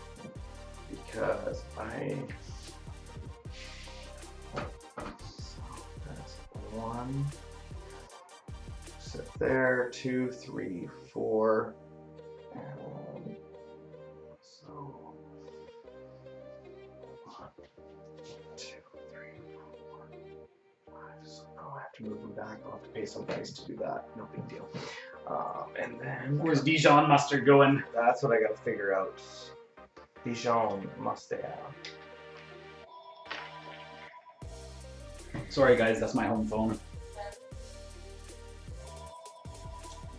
because so that's 1. Sit there, 2, 3, 4, and so 1, 2, 3, 4, 5. So I'll have to move him back. I'll have to pay some dice to do that. No big deal. And then Where's Dajan Mustard going? that's what I got to figure out. Dajan Mustard. Sorry guys, that's my home phone.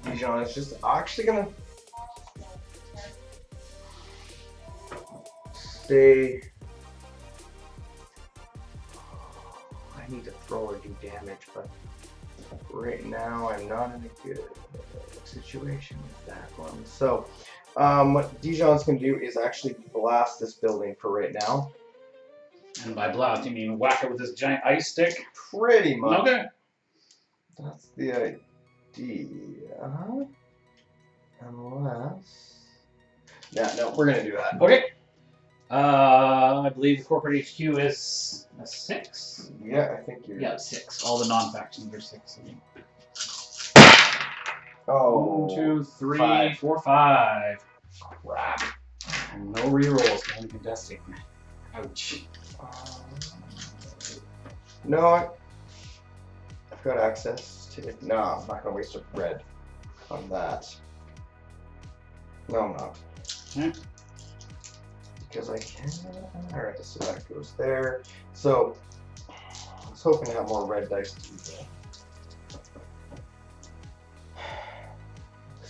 Dajan is just actually gonna stay. I need to throw or do damage, but right now I'm not in a good situation with that one. So what Dajan's gonna do is actually blast this building for right now. And by blast, you mean whack it with this giant ice stick? Pretty much. Okay. That's the idea. Unless. Yeah, no, we're gonna do that. Okay. I believe the corporate HQ is a 6. Yeah, I think you're. Yeah, 6. All the non-factions are 6. Oh. 1, 2, 3, 5. 4, 5. Crap. And no rerolls, only contesting. Ouch. No, I've got access to it. No, I'm not gonna waste a red on that. No, I'm not. Okay. Because I can. Alright, so that goes there. So, I was hoping to have more red dice to do that.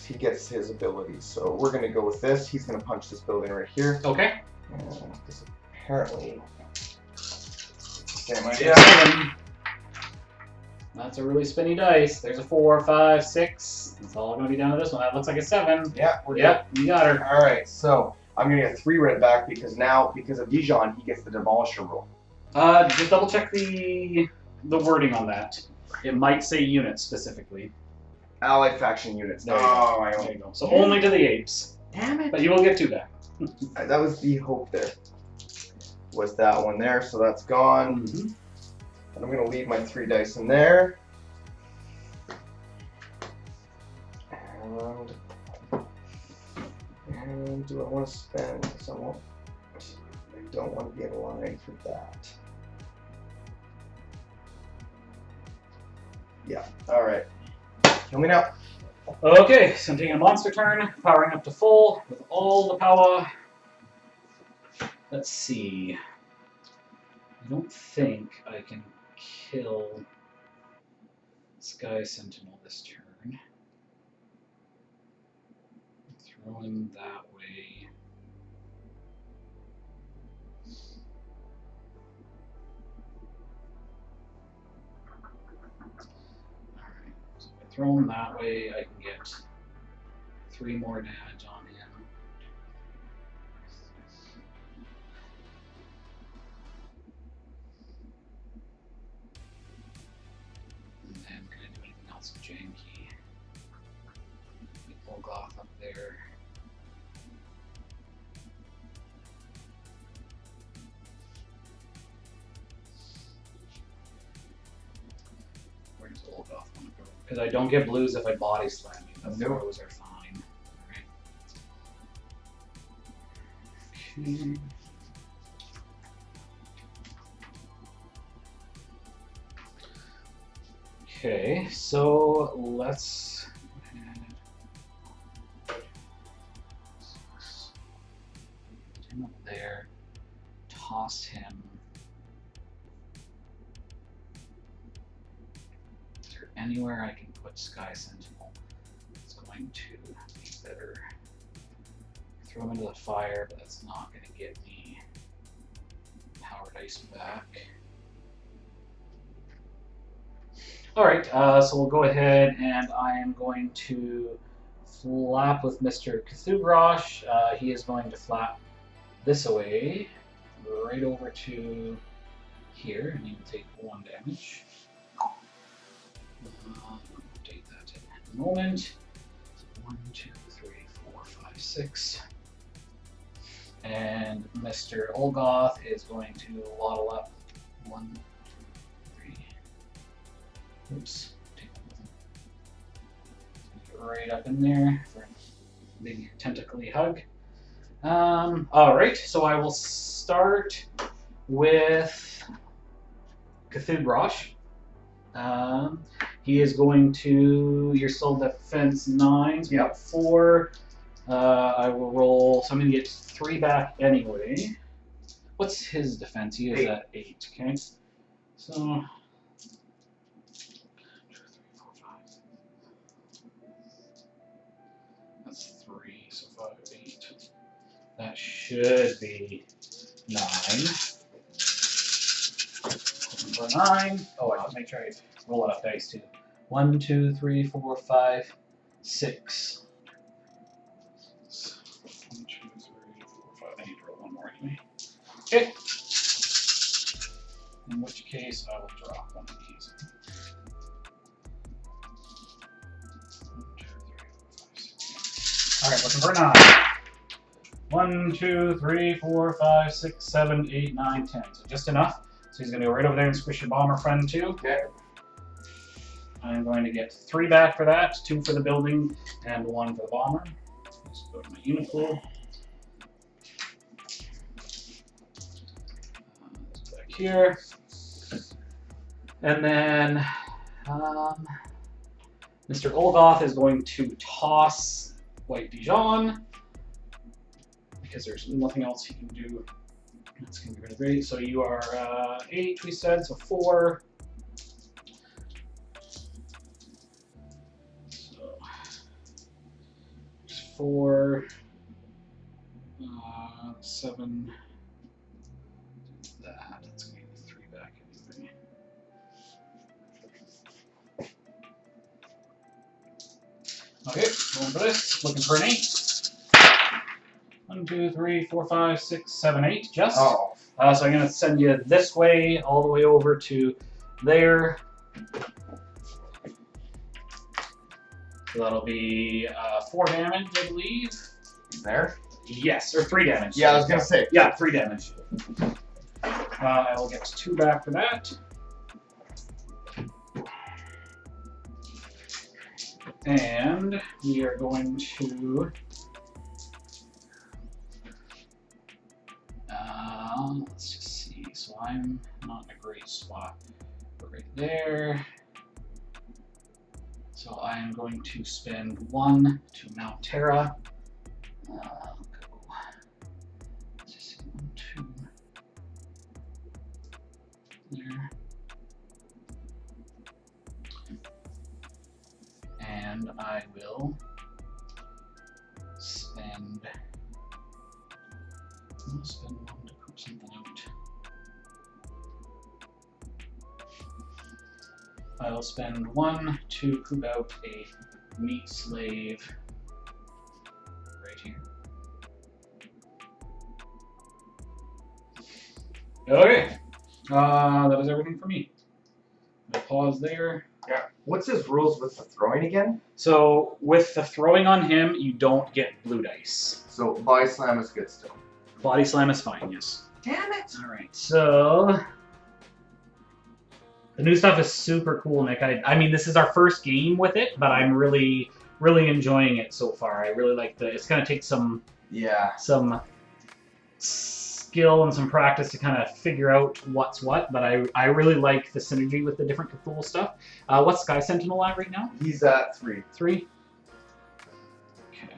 He gets his abilities. So, we're gonna go with this. He's gonna punch this building right here. Okay. And this apparently. Same Yeah. idea. That's a really spinny dice. There's a 4, 5, 6. It's all going to be down to this one. That looks like a 7. Yeah, we're Yep, you got her. All right, so I'm gonna get 3 red back because now, because of Dajan, he gets the demolisher rule. Just double check the wording on that. It might say units specifically. Allied faction units. There you go. There you go. So only to the apes. Damn it! But you will get 2 back. That was the hope there. Was that one there? So that's gone. Mm-hmm. And I'm gonna leave my 3 dice in there. And do I want to spend? Because I don't want to be in line for that. Yeah. All right. Kill me now. Okay, so I'm taking a monster turn, powering up to full with all the power. Let's see. I don't think I can kill Sky Sentinel this turn. Throw him that way. throw him that way, I can get 3 more damage on him. And then can I do anything else janky? Get Ulgoth up there. Where does Ulgoth want to go? Because I don't get blues if I body slam you. The throws are fine. Alright. Okay. Okay, so let's put him up there, toss him. Is there anywhere I can put Sky Sentinel? It's going to be better. Throw him into the fire, but that's not going to get me Powered Ice back. Alright, so we'll go ahead and I am going to flap with Mr. Cthugrosh. He is going to flap this away, right over to here, and he will take 1 damage. Take that in a moment. 1, 2, 3, 4, 5, 6. And Mr. Ulgoth is going to waddle up 1, 3. Oops. Take that with him. Right up in there for a big tentacly hug. Alright, so I will start with Cthugrosh. He is going to, you're still defense 9, so we got 4. I will roll, so I'm going to get 3 back anyway. What's his defense? He is 8. at 8, okay? So, 2, 3, 4, 5. That's 3, so 5, 8. That should be 9. For 9. Oh, I have to make sure I roll enough dice too. 1, 2, 3, 4, 5, 6. 1, 2, 3, 4, 5. I need to roll 1 more anyway. Okay. In which case, I will drop 1 of these. 1, 2, 3, 4, 5, 6. Alright, looking for a 9. 1, 2, 3, 4, 5, 6, 7, 8, 9, 10. So just enough. So he's going to go right over there and squish your bomber friend too. Okay. I'm going to get 3 back for that, 2 for the building, and 1 for the bomber. Let's go to my unit pool. Let's go back here. And then Mr. Ulgoth is going to toss White Dajan, because there's nothing else he can do. That's going to be really great. So you are 8, we said, so 4. So 4, 7. That. That's going to be 3 back anyway. Okay, going for this. Looking for an 8. 1, 2, 3, 4, 5, 6, 7, 8. Just. Oh. So I'm going to send you this way, all the way over to there. So that'll be 4 damage, I believe. There? Yes, or 3 damage. Yeah, I was going to say. Yeah, 3 damage. I will get 2 back for that. And we are going to... let's just see. So I'm not in a great spot. But right there. So I am going to spend 1 to mount Terra. Go. Let's just see, 1, 2. There. And I will spend. I'll spend 1 to put something out. I will spend 1 to to poop out a meat slave right here. Okay, that is everything for me. I'll pause there. Yeah. What's his rules with the throwing again? So with the throwing on him, you don't get blue dice. So body slam is good still. Body slam is fine, yes. Damn it! All right, so the new stuff is super cool, Nick. I mean, this is our first game with it, but I'm really enjoying it so far. I really like it's gonna take some skill and some practice to kind of figure out what's what, but I really like the synergy with the different Cthulhu stuff. What's Sky Sentinel at right now? He's at 3. 3? Okay,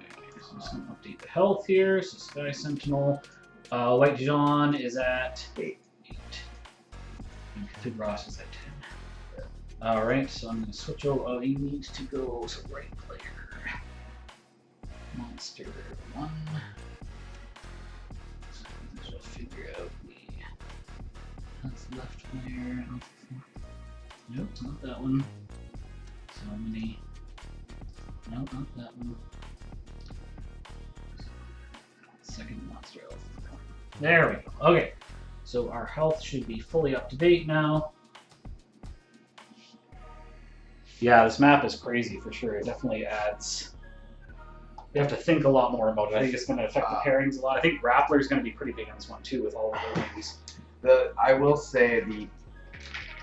so I'm just going to update the health here. So Sky Sentinel. White Dajan is at 8. And Cthugrosh is at 10. Alright, so I'm going to switch over. Oh, he needs to go, so right player. Monster 1. So figure out that's left player. Nope, not that one. So many. Nope, not that one. Second monster health. There we go. Okay, so our health should be fully up to date now. Yeah, this map is crazy for sure. It definitely adds. You have to think a lot more about it. I think it's going to affect the pairings a lot. I think Grappler is going to be pretty big on this one too, with all of the wings. I will say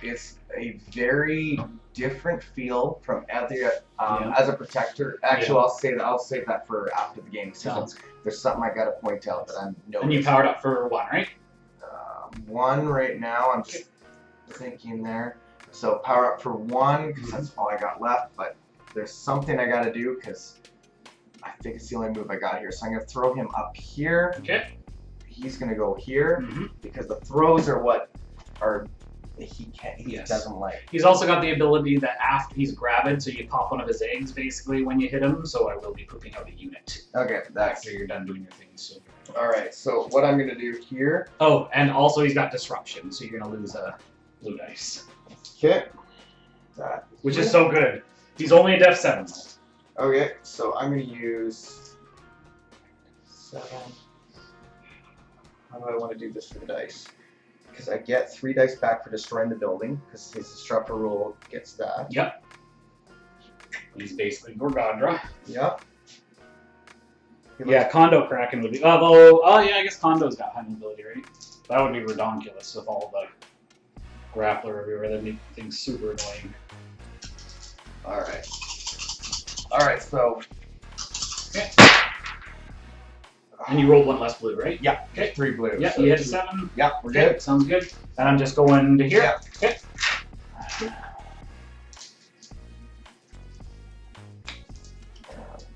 it's a very different feel from other as a protector. Actually, I'll save that for after the game. So there's something I got to point out that I'm noticing. And you powered up for 1, right? 1 right now. I'm just thinking there. So power up for 1 because that's all I got left. But there's something I got to do because I think it's the only move I got here. So I'm going to throw him up here. Okay. He's going to go here because the throws are what he doesn't like. He's also got the ability that after he's grabbed, so you pop one of his eggs basically when you hit him. So I will be pooping out a unit. Okay, after you're done doing your things. So. All right. So what I'm going to do here. Oh, and also he's got disruption, so you're going to lose a blue dice. Okay. Which is so good. He's only a def 7 though. Okay, so I'm going to use 7. How do I want to do this for the dice? Because I get 3 dice back for destroying the building, because his disruptor rule gets that. Yep. He's basically Gorgodra. Yep. Yeah, Kondo Kraken would be. Oh yeah, I guess Kondo's got high mobility, right? That would be redonkulous with all the grappler everywhere. That'd make things super annoying. Alright. Alright, so. Okay. And you rolled 1 less blue, right? Yeah. Okay. 3 blue. Yeah, so you hit a 7. Yeah, we're okay, good. Sounds good. And I'm just going to here. Yeah. Okay.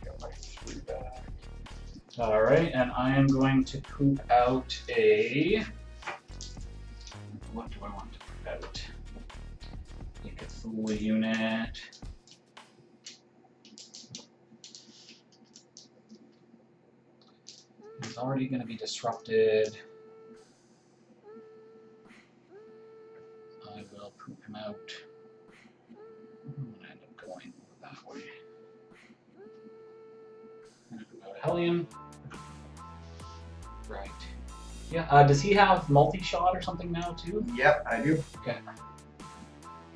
Get my 3 back. Alright, and I am going to poop out a. What do I want to poop out? A Cthulhu unit. He's already going to be disrupted. I will poop him out. I'm going to end up going that way. I'm going to poop out a Hellion. Right. Yeah, does he have multi-shot or something now too? Yep, I do. Okay.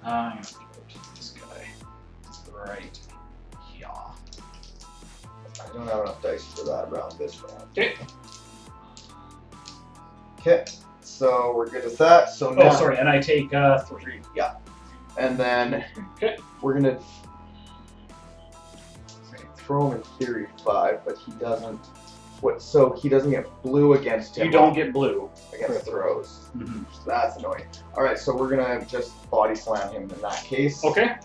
I'm going to go to this guy. Right. Yeah. I don't have enough dice for that round this round. Okay. Okay, so we're good with that. So now, Oh, sorry, and I take 3. Yeah. And then Okay. we're gonna throw him in theory 5, but he doesn't. So he doesn't get blue against him. You don't get blue against throws. Mm-hmm. So that's annoying. All right, so we're gonna just body slam him in that case. Okay.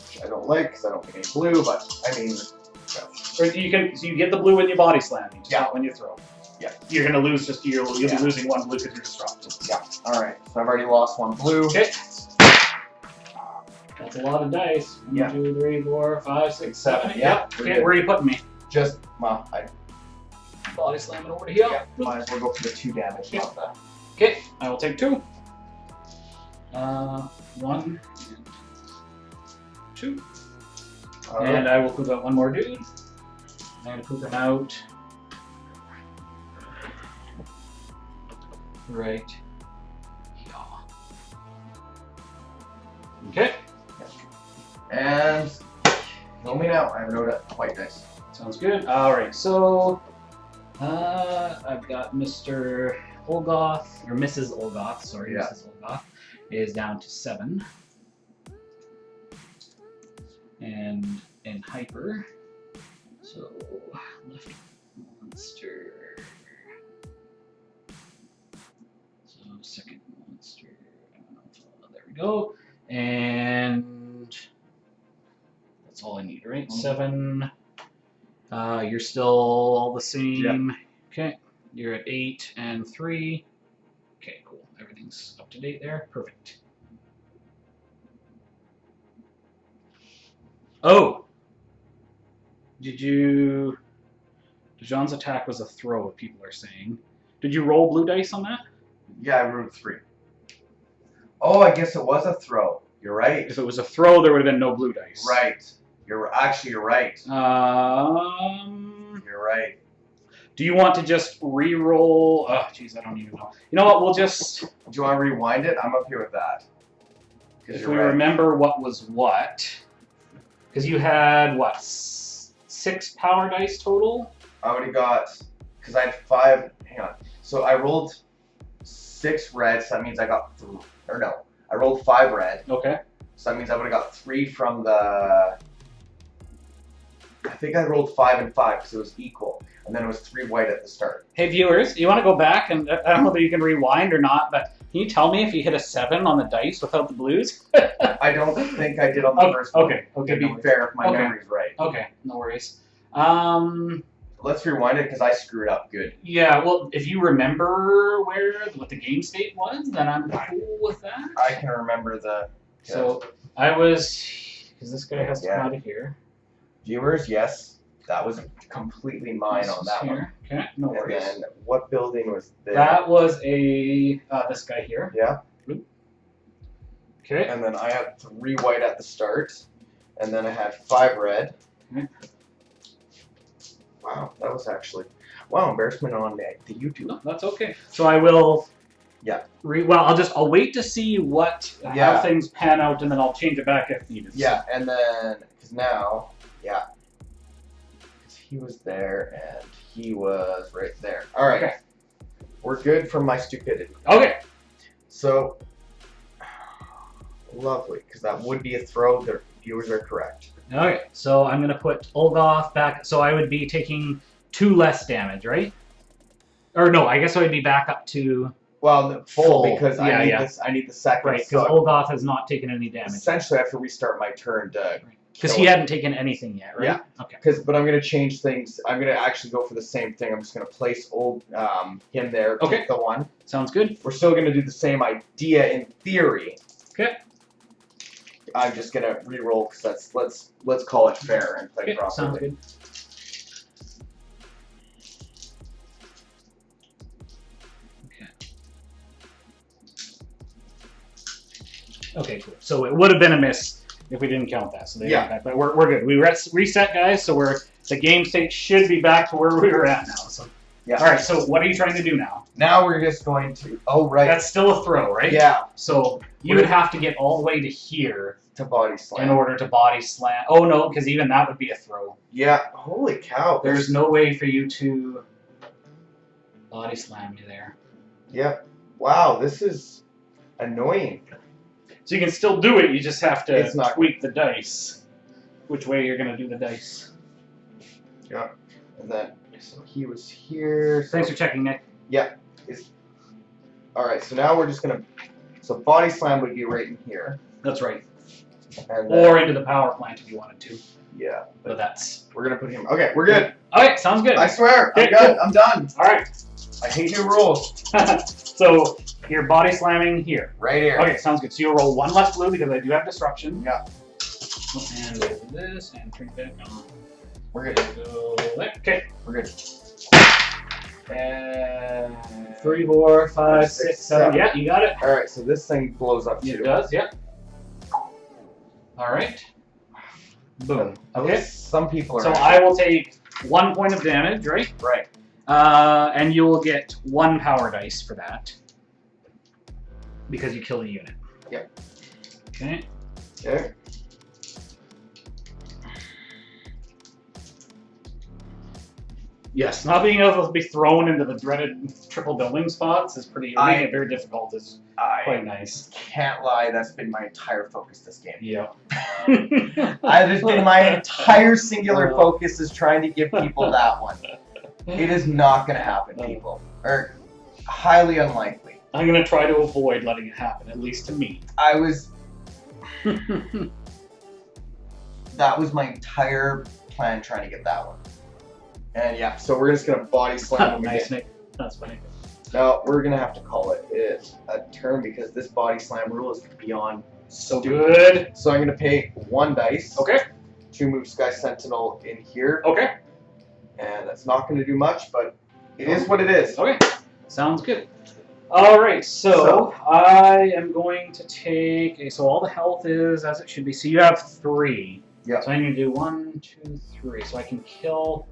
Which I don't like because I don't get any blue, but I mean. Or you get the blue when you body slam, just not when you throw. Yeah. You're gonna lose you'll be losing 1 blue because you're disrupted. Yeah. All right. So I've already lost 1 blue. Okay. That's a lot of dice. 1, 2, 3, 4, 5, 6, 7. Yeah. Okay, where are you putting me? Just I Body slam it over to here. Yeah. Might as well go for the 2 damage. Yeah. Not that. Okay, I will take 2. 1 and 2. 2. And I will poop out one more dude. I'm going to poop him out. Right. Okay. And tell me now. I have no white dice. Sounds good. All right. So I've got Mr. Ulgoth, or Mrs. Ulgoth. Sorry, Yeah. Mrs. Ulgoth is down to 7. And in hyper. So left monster. So second monster. There we go. And that's all I need, right? 7. You're still the same. Yeah. Okay. You're at 8 and 3. Okay, cool. Everything's up to date there. Perfect. Oh! Did you... Dajan's attack was a throw, people are saying. Did you roll blue dice on that? Yeah, I rolled 3. Oh, I guess it was a throw. You're right. If it was a throw, there would have been no blue dice. Right. You're right. You're right. Do you want to just re-roll? Oh, jeez, I don't even know. You know what? We'll just... Do you want to rewind it? I'm okay with that. If we remember what was what... Because you had, what, 6 power dice total? I would have got... Because I had 5... Hang on. So I rolled 6 red, so that means I got 3... Or no. I rolled 5 red. Okay. So that means I would have got 3 from the... I think I rolled 5 and 5 because it was equal. And then it was 3 white at the start. Hey viewers, you want to go back and I don't know whether you can rewind or not, but can you tell me if you hit a 7 on the dice without the blues? I don't think I did on the first one. Okay, To be fair, if my memory's right. Okay, no worries. Let's rewind it because I screwed up good. Yeah, well, if you remember what the game state was, then I'm cool with that. I can remember the... So I was, because this guy has to come out of here. Viewers, yes, that was completely mine on that one. Okay, no worries. And then what building was there? That was a this guy here. Yeah. Okay. And then I had 3 white at the start, and then I had 5 red. Okay. Wow, that was actually embarrassment on the YouTube. No, that's okay. So I will. Yeah. I'll wait to see how things pan out, and then I'll change it back if needed. Yeah, and then because now. Yeah. He was there and he was right there. All right. Okay. We're good from my stupidity. Okay. So, lovely, because that would be a throw. The viewers are correct. Okay. So I'm going to put Ulgoth back. So I would be taking 2 less damage, right? Or no, I guess I would be back up to... Well, the full because Yeah, I need yeah. this. I need the second. Right, because Ulgoth has not taken any damage. Essentially, I have to restart my turn to. Because he hadn't taken anything yet, right? Yeah. Okay. But I'm gonna change things. I'm gonna actually go for the same thing. I'm just gonna place him there. Okay. Take the 1. Sounds good. We're still gonna do the same idea in theory. Okay. I'm just gonna re-roll because let's call it fair and play Okay, properly. sounds good. Okay, cool. So it would have been a miss if we didn't count that. So they got that. But we're good. We reset, guys. So the game state should be back to where we were at now. So yeah. All right. So what are you trying to do now? Now we're just going to. Oh right. That's still a throw, right? Yeah. So you would have to get all the way to here to body slam in order to body slam. Oh no, because even that would be a throw. Yeah. Holy cow. There's no way for you to body slam me there. Yep. Wow. This is annoying. So you can still do it, you just have to It's tweak the dice. Which way you're going to do the dice. Yeah. And then, so he was here. Thanks for checking, Nick. Yeah. Alright, so now we're just going to... So body slam would be right in here. That's right. And then, Or into the power plant if you wanted to. yeah. But that's... We're going to put him... Okay, we're good. Alright, sounds good. I swear. I'm Okay, good. I'm done. Alright. I hate new rules. So, you're body slamming here. Right here. Okay, sounds good. So you'll roll 1 less blue because I do have disruption. Yeah. And we'll do this and turn it back on. We're good. Go there. Okay. We're good. And 3, 4, 5, 6, 7. Yeah, you got it. Alright, so this thing blows up too. It does, yeah. Alright. Boom. At Okay. least some people are. So I will take 1 point of damage, right? Right. And you will get 1 power dice for that. Because you killed a unit. Yep. Okay. Okay. Yes, not being able to be thrown into the dreaded triple building spots is pretty making it very difficult. Is quite nice. Can't lie, that's been my entire focus this game. Yeah. There's been my entire singular focus is trying to give people that one. It is not going to happen, people. Or highly unlikely. I'm going to try to avoid letting it happen, at least to me. That was my entire plan trying to get that one. And yeah, so we're just going to body slam him Nice, again. Nick. That's funny. No, we're going to have to call it a turn because this body slam rule is beyond So stupid. good. So I'm going to pay 1 dice. Okay. To move Sky Sentinel in here. Okay. And that's not going to do much, but it is what it is. Okay. Sounds good. Alright, so I am going to take... So all the health is as it should be. So you have 3. Yeah. So I'm going to do 1, 2, 3. So I can kill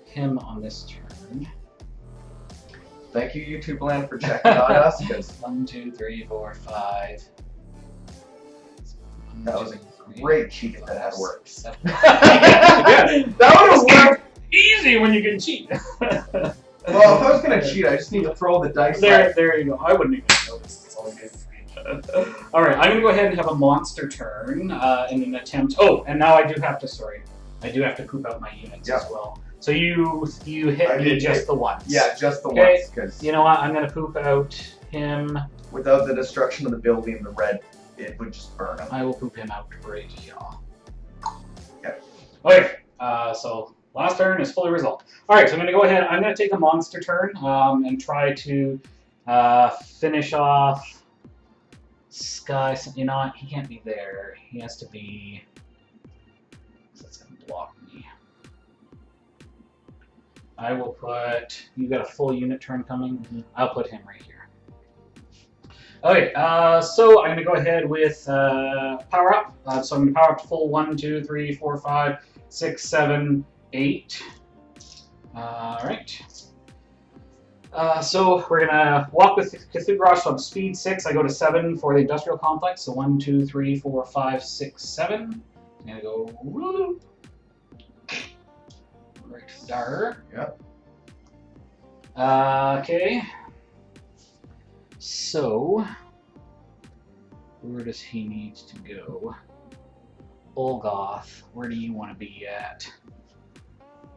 him on this turn. Thank you, YouTube Land, for checking on us. 1, 2, 3, 4, 5. That was a great cheat if that had worked. Yeah, that would have worked easy when you can cheat. Well, if I was going to cheat, I just need to throw the dice. There you go. I wouldn't even notice. It's all good. Alright, I'm going to go ahead and have a monster turn in an attempt. Oh, and now I do have to poop out my units as well. So you hit me just the once. Yeah, just the Okay. once. Because you know what? I'm going to poop out him. without the destruction of the building, the red, it would just burn him. I will poop him out right here. Yep. Okay, so last turn is fully resolved. Alright, so I'm going to go ahead. I'm going to take a monster turn and try to finish off Sky. You know what? He can't be there. He has to be... That's going to block me. I will put... You got a full unit turn coming? I'll put him right here. Okay, so I'm going to go ahead with power up. So I'm going to power up to full 1, 2, 3, 4, 5, 6, 7, 8. Alright. So we're going to walk with Cthugrosh, so I'm speed 6. I go to 7 for the industrial complex. So 1, 2, 3, 4, 5, 6, 7. I'm going to go right there. Yep. Okay. So, where does he need to go? Ulgoth, where do you want to be at?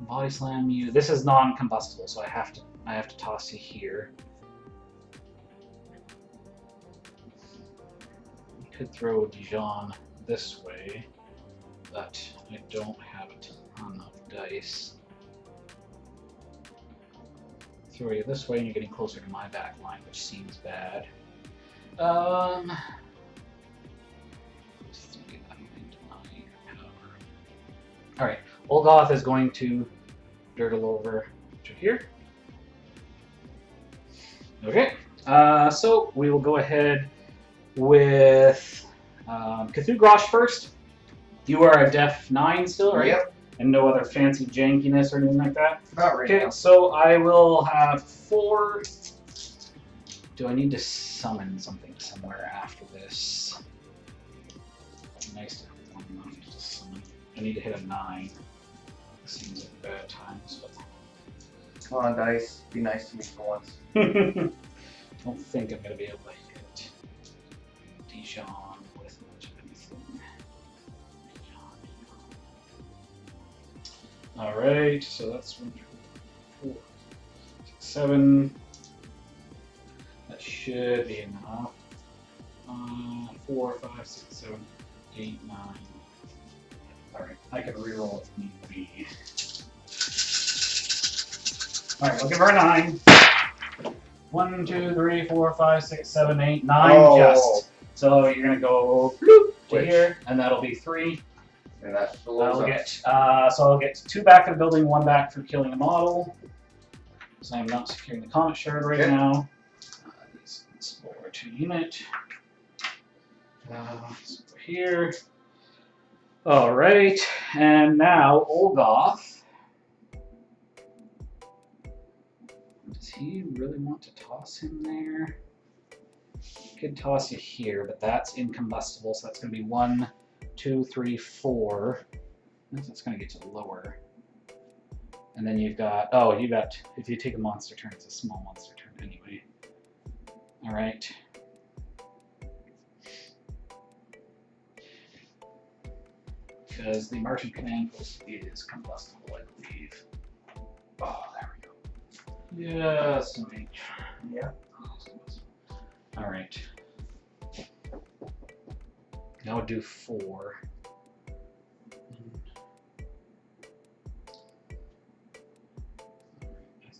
Body slam you. This is non-combustible, so I have to toss you here. I could throw Dajan this way, but I don't have a ton of dice. Throw you this way, and you're getting closer to my back line, which seems bad. Just get that into my power. Alright, Ulgoth is going to dirtle over to here. Okay, so we will go ahead with Cthugrosh first. You are a Def 9 still, right? Yep. And no other fancy jankiness or anything like that? Not right Okay, now. so I will have 4. Do I need to summon something somewhere after this? Nice to have one enough to summon. I need to hit a 9. Seems like bad times, but Come on, dice. Be nice to me for once. don't think I'm gonna be able to hit Dajan with much of anything. Alright, so that's 1, 2, 4, 6, 7. That should be enough. 4, 5, 6, 7, 8, 9. Alright, I can reroll if need be. Alright, looking for a 9. 1, 2, 3, 4, 5, 6, 7, 8, 9 just. So you're gonna go bloop to here, and that'll be 3. And that blows I'll up. get so I'll get 2 back for the building, 1 back for killing a model. So I'm not securing the Comet Shard right now. These forward to unit. So over here. All right, and now Ulgoth. Does he really want to toss him there? Could toss you here, but that's incombustible, so that's going to be 1, 2, 3, 4. That's going to get you lower. And then you've got, oh, you got, if you take a monster turn, it's a small monster turn anyway. All right. Because the Martian command post is combustible, I believe. Oh, there we go. Yes, mate. Yeah. All right. Now we'll do 4. I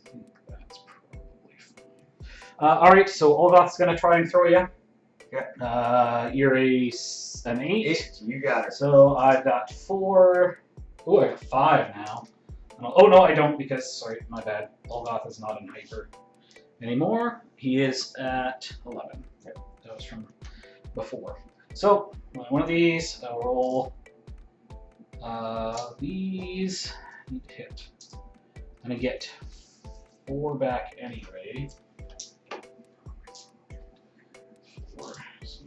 think that's probably fine. All right, so Ulgoth's gonna try and throw you. Yeah. You're an 8. You got it. So I've got 4. Oh, I got 5 now. Oh no, I don't because sorry, my bad. Ulgoth is not in hyper anymore. He is at 11. Yep, that was from before. So one of these, I'll roll. These need to hit. I'm gonna get 4 back anyway. 4. So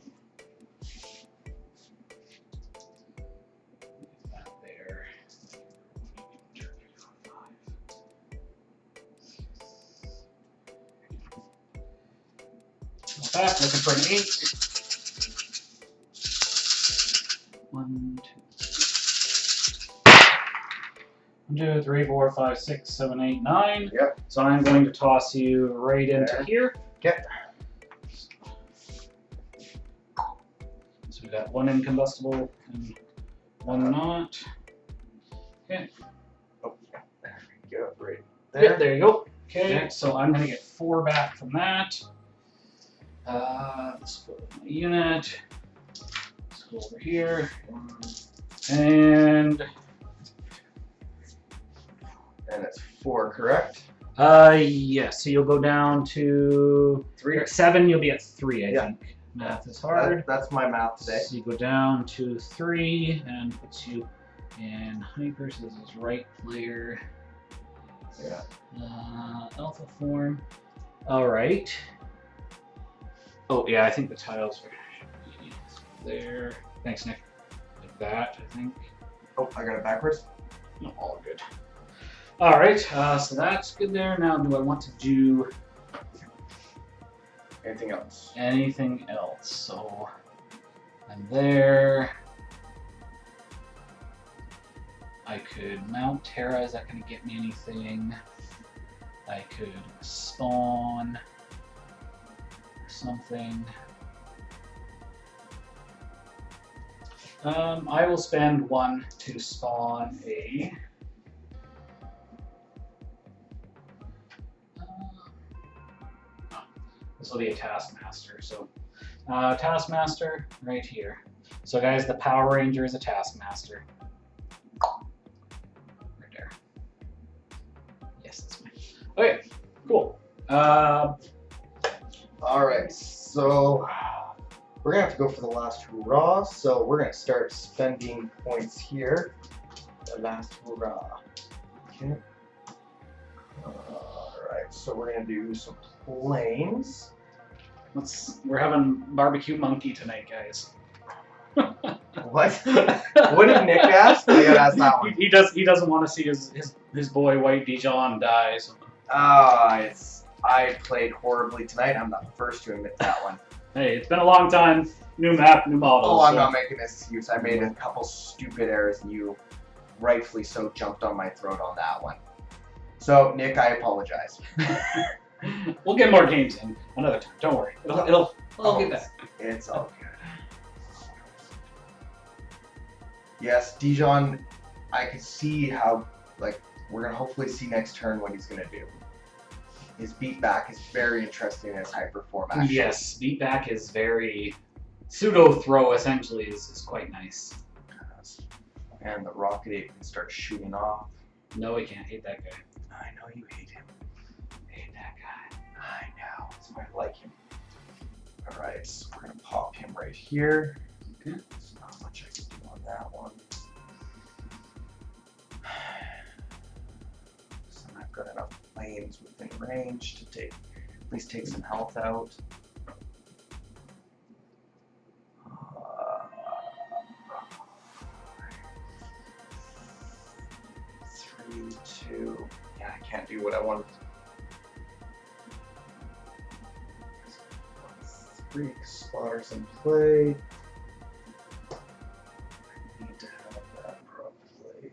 that there. Back looking for an 8. 1, 2, 3, 4, 5, 6, 7, 8, 9. Yep. So I'm going to toss you right into here. Okay. So we got 1 incombustible and 1 not. Okay. Oh, there we go. Right there. Yep, there you go. Okay, Okay. so I'm going to get 4 back from that. Let's go to my unit. Let's go over here. And it's 4, correct? yes, so you'll go down to 3. at 7, you'll be at 3, I Yeah. think. Math is hard. That's my math today. So you go down to 3 and puts you in hyper, so this is right player. Yeah. Alpha form. Alright. Oh yeah, I think the tiles are there. Thanks, Nick. Like that, I think. Oh, I got it backwards. No, all good. Alright, so that's good there. Now, do I want to do Anything else? anything else? So, I'm there. I could mount Terra. Is that going to get me anything? I could spawn something. I will spend 1 to spawn a. This will be a Taskmaster. So, Taskmaster right here. So, guys, the Power Ranger is a Taskmaster. Right there. Yes, that's mine. Okay, cool. All right, so we're gonna have to go for the last hurrah. So we're gonna start spending points here. The last hurrah. Okay. All right, so we're gonna do some planes. We're having barbecue monkey tonight, guys. What? What did Nick ask? I gotta ask that one. He doesn't want to see his boy White Dajan die. So. I played horribly tonight. I'm the first to admit that one. Hey, it's been a long time. New map, new models. Oh, I'm not making an excuse. I made a couple stupid errors, and you, rightfully so, jumped on my throat on that one. So, Nick, I apologize. We'll get more games in another time. Don't worry. I'll get that. It's all good. Yes, Dajan, I could see how, like, we're going to hopefully see next turn what he's going to do. His beat back is very interesting in his hyper form, actually. Yes, beat back is very pseudo throw. Essentially, is quite nice. And the rocket ape can start shooting off. No, we can't hate that guy. I know you hate him. Hate that guy. I know. That's why I like him. All right, so we're gonna pop him right here. Okay. There's not much I can do on that one. planes within range to take, at least take some health out. 3, 2. Yeah, I can't do what I want. 3 spotters in play. I need to have that probably.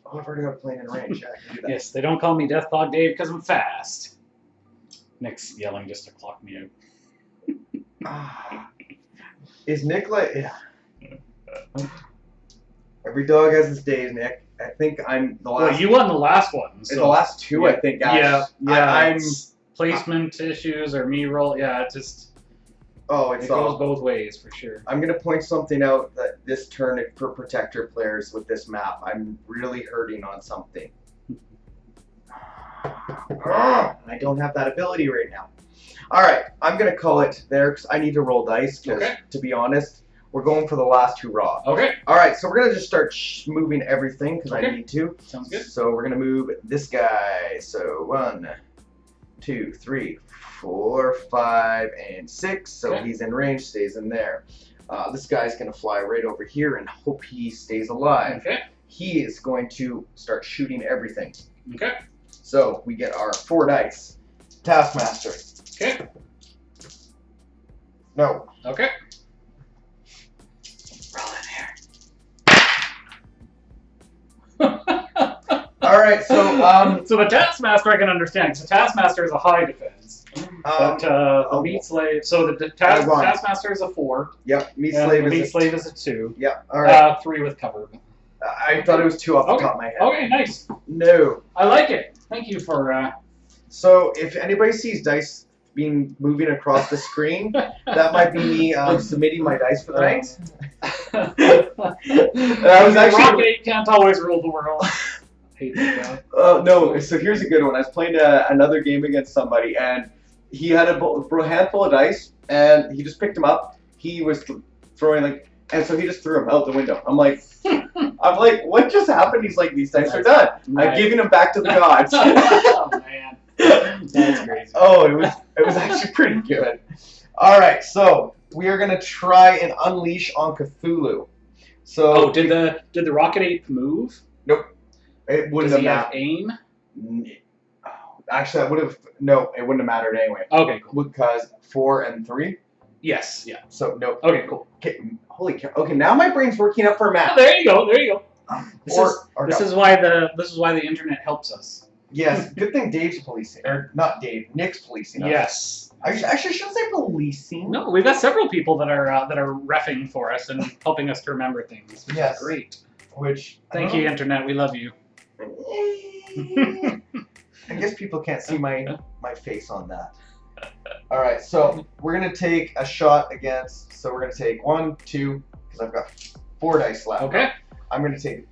Oh, I've already got a plane in range. Yeah, I can do that. Yes, they don't call me DeathClock Dave because I'm fast. Nick's yelling just to clock me out. Is Nick like? Yeah. Every dog has its days, Nick. I think I'm the last. Well, you won the last one. So the last 2, I think. Guys. Yeah. I'm placement issues or me roll. Yeah, it just. Oh, it goes both ways for sure. I'm gonna point something out that this turn for protector players with this map, I'm really hurting on something. I don't have that ability right now. All right, I'm gonna call it there because I need to roll dice. Because to be honest, we're going for the last 2 raw. Okay. All right, so we're gonna just start moving everything because I need to. Sounds good. So we're gonna move this guy. So 1, 2, 3, 4, 5, and 6. So he's in range, stays in there. This guy's going to fly right over here and hope he stays alive. Okay. He is going to start shooting everything. Okay. So we get our 4 dice. Taskmaster. Okay. No. Okay. Roll in here. All right, so so the Taskmaster I can understand. Because the Taskmaster is a high defense, but the Meat Slave. So the Taskmaster is a 4. Yep. Meat Slave is a 2. Yep. All right. 3 with cover. I thought it was 2 off the top of my head. Okay, nice. No. I like it. Thank you for. So if anybody sees dice moving across the screen, that might be me submitting my dice for the night. I was actually Rocket 8 can't always rule the world. No, so here's a good one. I was playing another game against somebody, and he had a handful of dice, and he just picked them up. He was throwing and so he just threw them out the window. I'm like, what just happened? He's like, these dice are done. Nice. I'm giving them back to the gods. Oh man, that's crazy. Oh, it was actually pretty good. All right, so we are gonna try and unleash on Cthulhu. So did the Rocket Ape move? Nope. It wouldn't have aim? Actually, it wouldn't have mattered anyway. Okay, cool. Because 4 and 3? Yes, yeah. So, no. Okay, cool. Okay, holy cow. Okay, now my brain's working up for a map. Oh, there you go. This is why the internet helps us. Yes, good thing Dave's policing. Or, not Dave, Nick's policing us. Yes. I actually shouldn't say policing. No, we've got several people that are reffing for us and helping us to remember things, which is great. Thank you, internet. We love you. I guess people can't see my face on that. All right, so we're gonna take a shot against. So we're gonna take 1, 2, because I've got 4 dice left. Okay. I'm gonna take.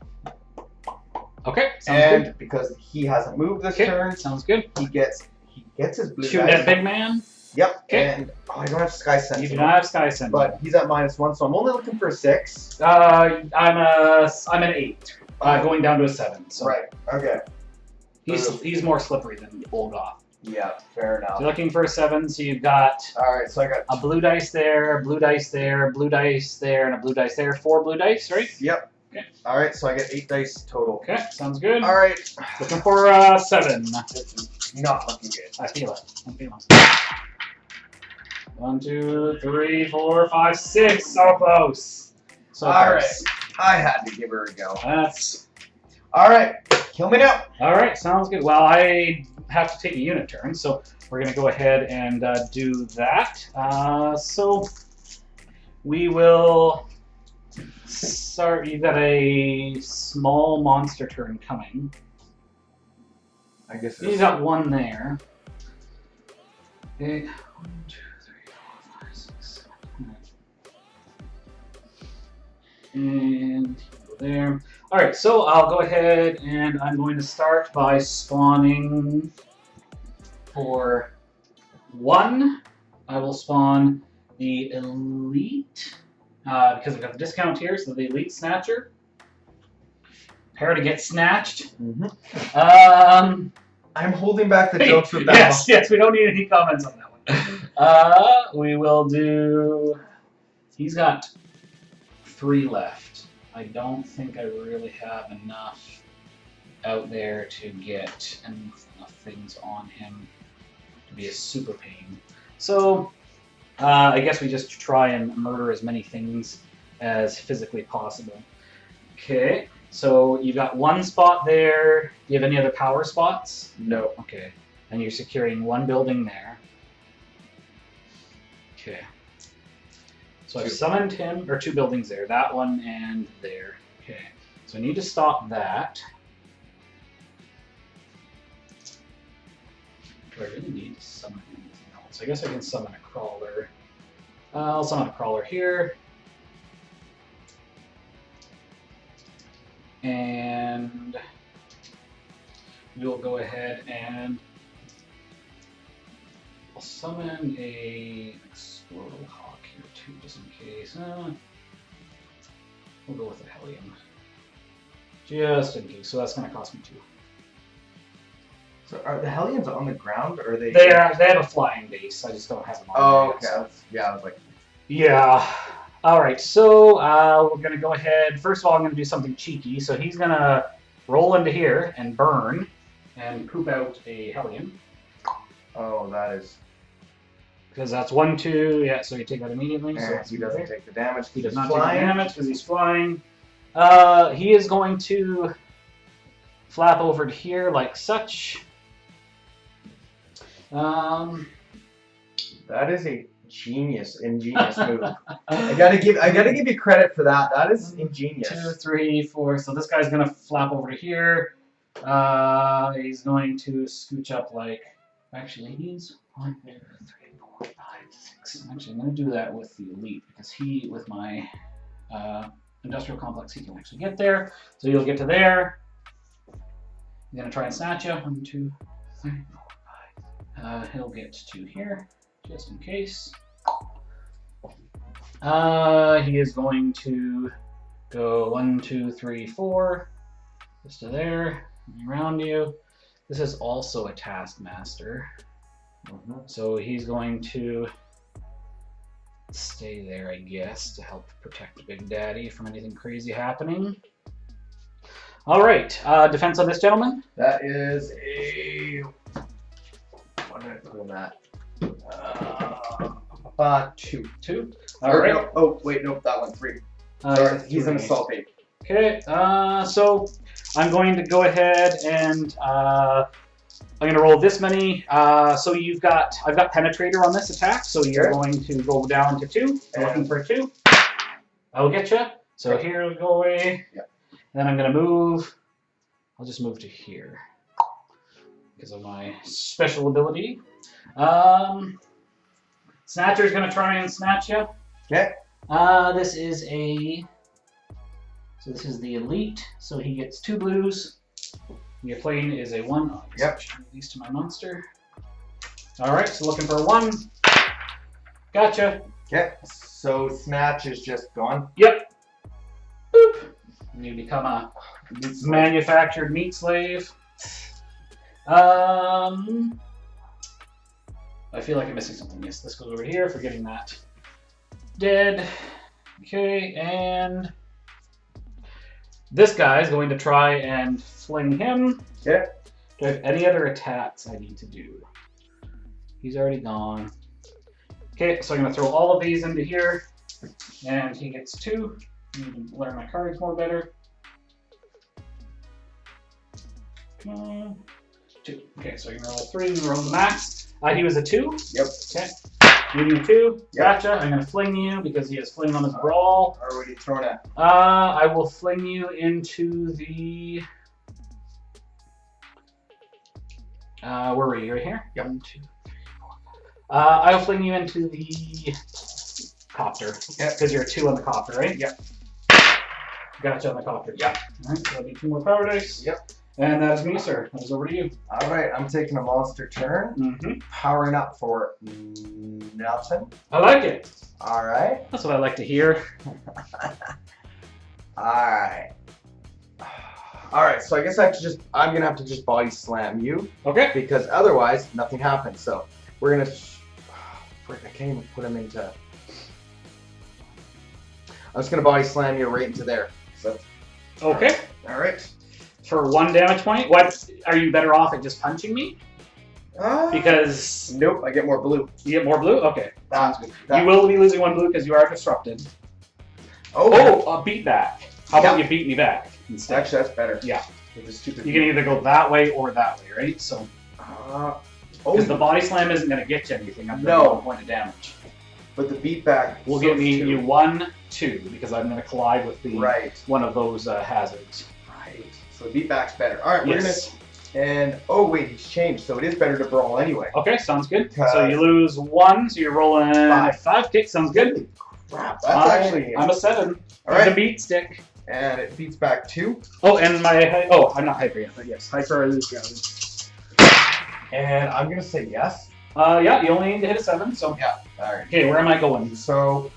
Okay. Sounds good. Because he hasn't moved this turn, sounds good. He gets his blue Shoot dice. that big man. Yep. Okay. And I don't have Sky Sentinel. You do not have Sky Sentinel. But he's at -1, so I'm only looking for a 6. I'm an 8. Going down to a 7. So. Right. Okay. He's more slippery than Ulgoth. Yeah, fair enough. So you're looking for a 7, so you've got. All right, so I got a blue dice there, a blue dice there, a blue dice there, and a blue dice there. 4 blue dice, right? Yep. Okay. All right, so I get 8 dice total. Okay, sounds good. All right. Looking for a 7. It's not looking good. I feel it. I'm feeling it. 1, 2, 3, 4, 5, 6. So close. So all close. Right. I had to give her a go. That's. All right. Kill me now. All right, sounds good. Well, I have to take a unit turn, so we're going to go ahead and do that. So we will start. You've got a small monster turn coming. I guess You got 1 there. Okay. 1, 2, 3, 4, 5, 6, 7, 8. And go there. All right, so I'll go ahead and I'm going to start by spawning for 1. I will spawn the Elite, because I've got the discount here, so the Elite Snatcher. Prepare to get snatched. I'm holding back the jokes with that. Yes, we don't need any comments on that one. We will do. He's got 3 left. I don't think I really have enough out there to get enough things on him to be a super pain. So I guess we just try and murder as many things as physically possible. Okay, so you've got 1 spot there. Do you have any other power spots? No. Okay, and you're securing 1 building there. Okay. So I've summoned him, or 2 buildings there. That one and there. Okay, so I need to stop that. Do I really need to summon anything else? I guess I can summon a crawler. I'll summon a crawler here. And we'll go ahead and I'll summon a Explodal Hawk here too, just in case. We'll go with a Hellion. Just in case. So that's going to cost me 2. So are the Hellions on the ground, or are they? They have a flying base. I just don't have them on. Oh, okay. I was like. Yeah. All right. So we're gonna go ahead. First of all, I'm gonna do something cheeky. So he's gonna roll into here and burn, and poop out a Hellion. Oh, that is. Because that's 1, 2. Yeah. So you take that immediately. And so he doesn't take the damage. He does not take the damage because he's flying. He is going to flap over to here like such. That is a ingenious move. I gotta give you credit for that. That is ingenious. 2, 3, 4. So this guy's gonna flap over to here. He's going to scooch up like. Actually, he's 1, 2, 3, 4, 5, 6. Actually, I'm gonna do that with the elite because he, with my industrial complex, he can actually get there. So you'll get to there. I'm gonna try and snatch you. 1, 2, 3, 4, 5. He'll get to here, just in case. He is going to go 1, 2, 3, 4, just to there, around you. This is also a Taskmaster, so he's going to stay there, I guess, to help protect Big Daddy from anything crazy happening. All right, defense on this gentleman. That is a. What did I put on that? 2. 2. All right. No, oh wait, nope, that one 3. Sorry, he's an assault 8. Okay. So I'm going to go ahead and I'm going to roll this many. So I've got Penetrator on this attack. So you're going to go down to 2. I'm looking for a 2. I will get you. So here we go away. Yeah. Then I'm going to move. I'll just move to here because of my special ability. Snatcher's going to try and snatch you. Okay. This is the elite, so he gets 2 blues. Your plane is a 1. Yep. Release to my monster. All right, so looking for a 1. Gotcha. Okay. So snatch is just gone. Yep. Boop. And you become a manufactured meat slave. I feel like I'm missing something. Yes, this goes over here. Forgetting that. Dead. Okay, and this guy is going to try and fling him. Okay. Do I have any other attacks I need to do? He's already gone. Okay, so I'm going to throw all of these into here, and he gets 2. I need to learn my cards more better. 2. Okay, so you can roll 3, we roll the max. He was a 2. Yep. Okay. Medium 2. Yep. Gotcha. I'm going to fling you because he has fling on his brawl. Already thrown at. I will fling you into the. Where were you? Right here? Yep. 1, 2, 3, 4. I'll fling you into the copter. Yep. Because you're a 2 on the copter, right? Yep. Gotcha on the copter. Yep. All right, so that'll be 2 more power dice. Yep. And that is me, sir. That is over to you. All right, I'm taking a monster turn. Mm-hmm. Powering up for nothing. I like it. All right. That's what I like to hear. All right. All right, so I guess I'm gonna have to just body slam you Okay. because otherwise nothing happens. So we're gonna. Frick, I can't even put him into. I'm just gonna body slam you right into there. So. Okay. All right. For 1 damage point. What are you better off at just punching me? Because Nope, I get more blue. you get more blue. Okay. Sounds good. You will be losing 1 blue because you are disrupted. Oh, a beat back. How about you beat me back instead? actually, that's better. Yeah. With the stupid. You can either go that way or that way, right? So. Because the Oh, body slam isn't going to get you anything. I'm No. 1 point of damage. but the beat back Will so give me too. you 1, 2 because I'm going to collide with the Right. one of those hazards. Right. So the beat back's better. All right, we're Yes. gonna. And oh wait, he's changed, so it is better to brawl anyway. Okay, sounds good. Because- So you lose 1, so you're rolling 5 kicks. Sounds good. Crap, that's actually. I'm a 7. All It's a right, beat stick. and it beats back 2. Oh, and my I'm not hyper yet, but yes, hyper is And I'm gonna say yes. yeah, you only need to hit a 7. So Yeah. All right. okay, where am I going? So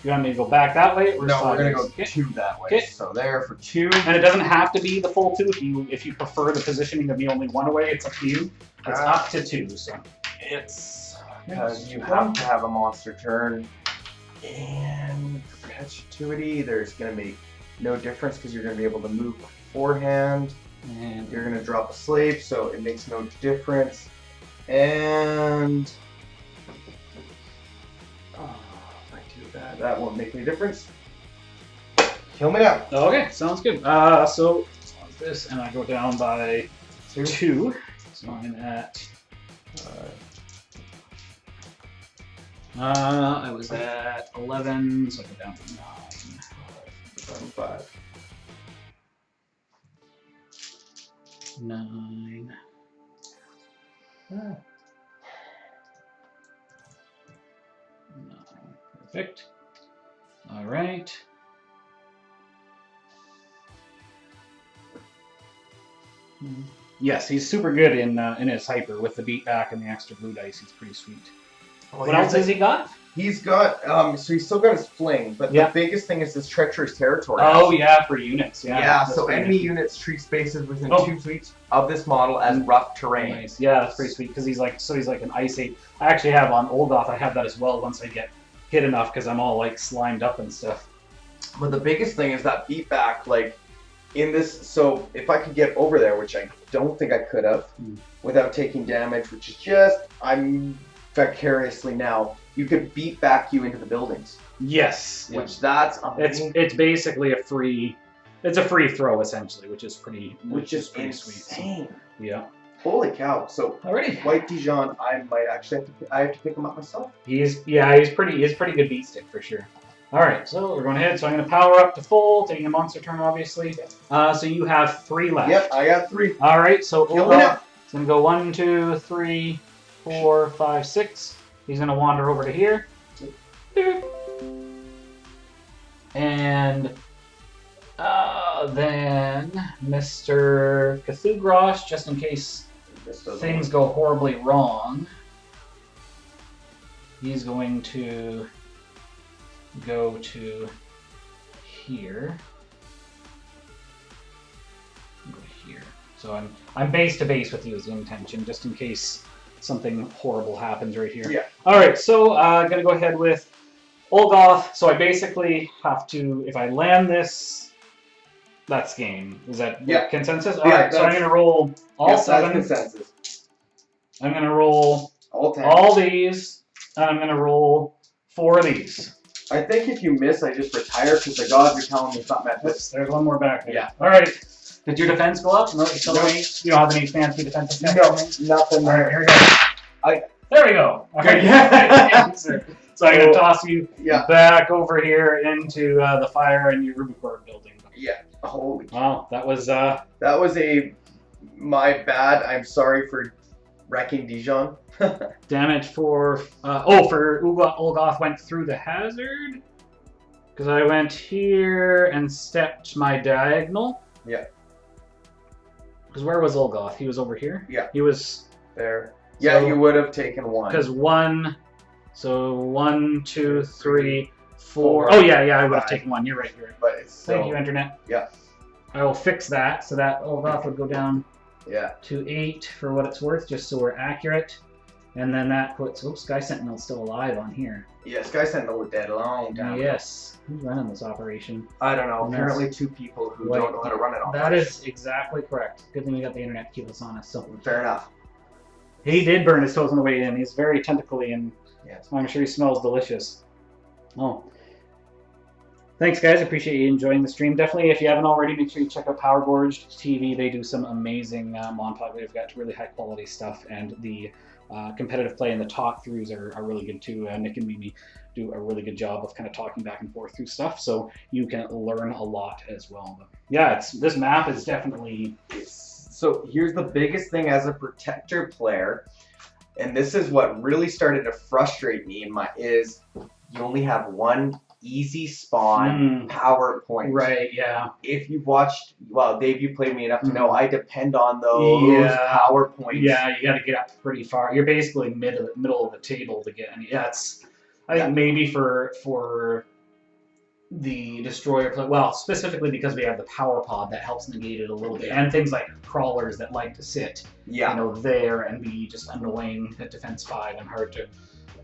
You want me to go back that way or no, we're gonna go sideways? 2 that way. Okay. So there for 2. And it doesn't have to be the full 2 if you prefer the positioning of me only 1 away. It's up to you. It's up to 2. So It's because you have to have a monster turn. And perpetuity, there's gonna be no difference because you're gonna be able to move beforehand. and You're gonna drop a slave, so it makes no difference. And if I do that, that won't make any difference. Kill me now. okay, sounds good. So this, and I go down by 2. So I'm at. I was at 11, so I go down to 9. 5. 9. Ah. 9. Perfect. All right. Yes, he's super good in his hyper with the beat back and the extra blue dice. He's pretty sweet. What else has he got? He's got, so he's still got his fling, but Yeah. the biggest thing is this treacherous territory. Oh yeah, for units. Yeah. Yeah, that's so pretty enemy good. units treat spaces within Oh. 2 feet of this model as rough terrain. Nice. Yeah, that's pretty sweet because he's like an ice 8. I actually have on Ulgoth. I have that as well once I get hit enough because I'm all like slimed up and stuff. But the biggest thing is that beat back, like in this. So if I could get over there, which I don't think I could have, without taking damage, which is just I'm vicariously now, you could beat back you into the buildings. Yes. Which that's amazing. It's basically a free throw essentially, which is pretty insane. sweet. Yeah. Holy cow! So Alrighty. White Dajan, I might actually have to pick him up myself. He's pretty good beat stick for sure. All right, so we're going ahead. So I'm going to power up to full, taking a monster turn, obviously. So you have 3 left. Yep, I got 3. All right, so Kill me now. it's going to go 1, 2, 3, 4, 5, 6. He's going to wander over to here. And then Mr. Cthugrosh, just in case things go horribly wrong, he's going to go to here. Go here. So I'm base to base with you is the intention, just in case something horrible happens right here. Yeah. All right. So I'm gonna go ahead with Ulgoth. So I basically have to, if I land this, that's game. Is that consensus? All right. So I'm gonna roll all 7. Consensus. I'm gonna roll All 10. all these, and I'm gonna roll 4 of these. I think if you miss, I just retire because the gods are telling me it's not meant to. There's one more back there. Yeah. All right. Did your defense go up? No, No. You don't have any fancy defensive No, techniques? nothing All right, there. here we go. There we go. All right. Yeah. So I'm going to toss you Yeah. back over here into the fire in your Ruby-Core building. Yeah. Holy. Wow, that was... That was my bad. I'm sorry for wrecking Dajan. damage for... for Ulgoth went through the hazard. Because I went here and stepped my diagonal. Yeah. Because where was Ulgoth? He was over here? Yeah. He was... There. Yeah, So- you would have taken 1. Because 1... So 1, 2, 3, 4... Oh, yeah, I would have 5. taken 1. You're right. But it's Thank still- you, Internet. Yeah. I will fix that so that Ulgoth would go down Yeah. to 8 for what it's worth, just so we're accurate. And then that puts, oops, Sky Sentinel's still alive on here. Yeah, Sky Sentinel was dead a long time ago. Yes. Who's running this operation? I don't know. And Apparently 2 people who don't know how to run it all. That is exactly correct. Good thing we got the internet to keep us honest. So Fair enough. he did burn his toes on the way in. He's very tentacly, and Yes. I'm sure he smells delicious. Oh. Thanks, guys. Appreciate you enjoying the stream. Definitely, if you haven't already, make sure you check out Powergorged TV. They do some amazing montage. They've got really high-quality stuff, and the competitive play and the talk-throughs are really good, too. Nick and Mimi do a really good job of kind of talking back and forth through stuff, so you can learn a lot as well. But yeah, this map is definitely... So here's the biggest thing as a protector player, and this is what really started to frustrate me is you only have one easy spawn power point. Right, yeah. If you've watched, well, Dave, you played me enough to know I depend on those power points. Yeah, you got to get up pretty far. You're basically middle of the table to get any. Yeah, I think maybe for the destroyer play, well, specifically because we have the power pod that helps negate it a little bit, and things like crawlers that like to sit, there and be just annoying at defense 5 and hard to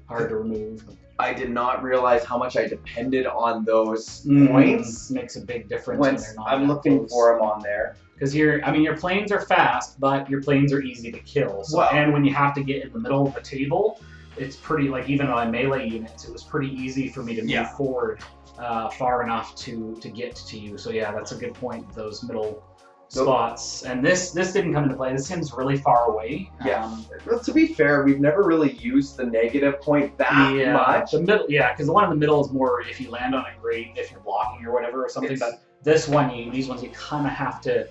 remove. I did not realize how much I depended on those points. Makes a big difference when they're not. I'm looking for them on there. Because your planes are fast, but your planes are easy to kill. So, and when you have to get in the middle of the table, it's pretty, like even on melee units, it was pretty easy for me to move forward far enough to get to you. So yeah, that's a good point, those middle spots. And this didn't come into play. This seems really far away. Yeah. Well, to be fair, we've never really used the negative point that much. The middle, because the one in the middle is more if you land on it, great. If you're blocking or whatever or something. But this one, these ones, you kind of have to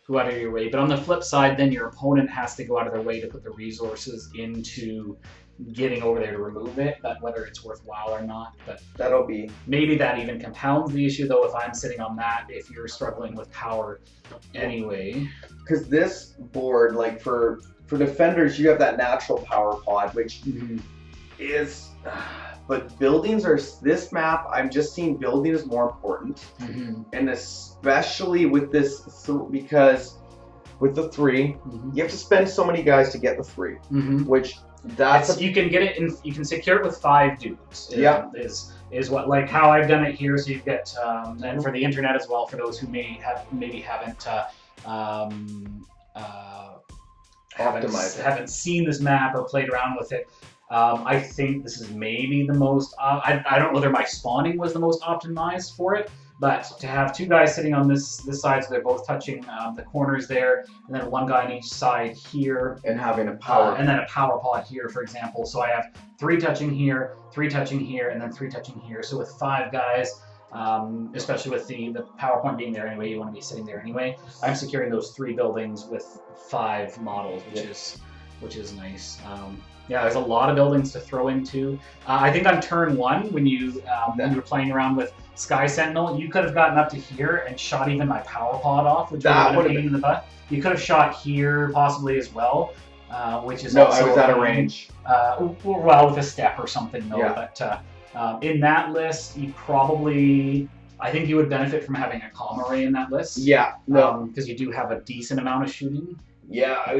go out of your way. But on the flip side, then your opponent has to go out of their way to put the resources into getting over there to remove it, but whether it's worthwhile or not. But that'll be maybe that even compounds the issue, though, if I'm sitting on that, if you're struggling with power anyway. Because this board, like for defenders, you have that natural power pod, which is but buildings are, this map, I'm just seeing building is more important, and especially with this because with the 3 you have to spend so many guys to get the 3, which you can get it in, you can secure it with 5 dudes. Is what, like how I've done it here. So you get and for the internet as well, for those who maybe haven't haven't seen this map or played around with it. I think this is maybe the most. I don't know whether my spawning was the most optimized for it. But to have 2 guys sitting on this side, so they're both touching the corners there, and then 1 guy on each side here, and having a power, and then a power pod here, for example. So I have 3 touching here, 3 touching here, and then 3 touching here. So with 5 guys, especially with the power point being there anyway, you want to be sitting there anyway. I'm securing those 3 buildings with 5 models, which is nice. Yeah, there's a lot of buildings to throw into. I think on turn 1, when you were playing around with Sky Sentinel, you could have gotten up to here and shot even my power pod off, which would have been a pain in the butt. You could have shot here possibly as well, which is also... I was out of range. Well, with a step or something, though. Yeah. But in that list, you probably... I think you would benefit from having a comm array in that list. Yeah, no. Because you do have a decent amount of shooting. Yeah,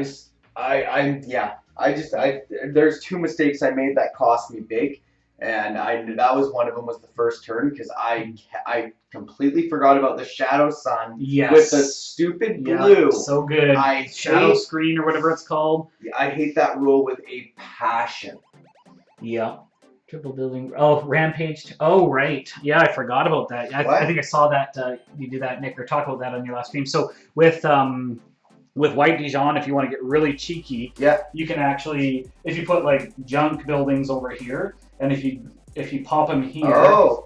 there's 2 mistakes I made that cost me big, and that was one of them, was the first turn, because I completely forgot about the Shadow Sun with the stupid blue. So good. Shadow Screen or whatever it's called. I hate that rule with a passion. Yeah. Triple building. Oh, Rampage. Oh, right. Yeah, I forgot about that. I think I saw that you do that, Nick, or talk about that on your last stream. So with White Dajan, if you want to get really cheeky, you can actually, if you put like junk buildings over here, and if you pop them here,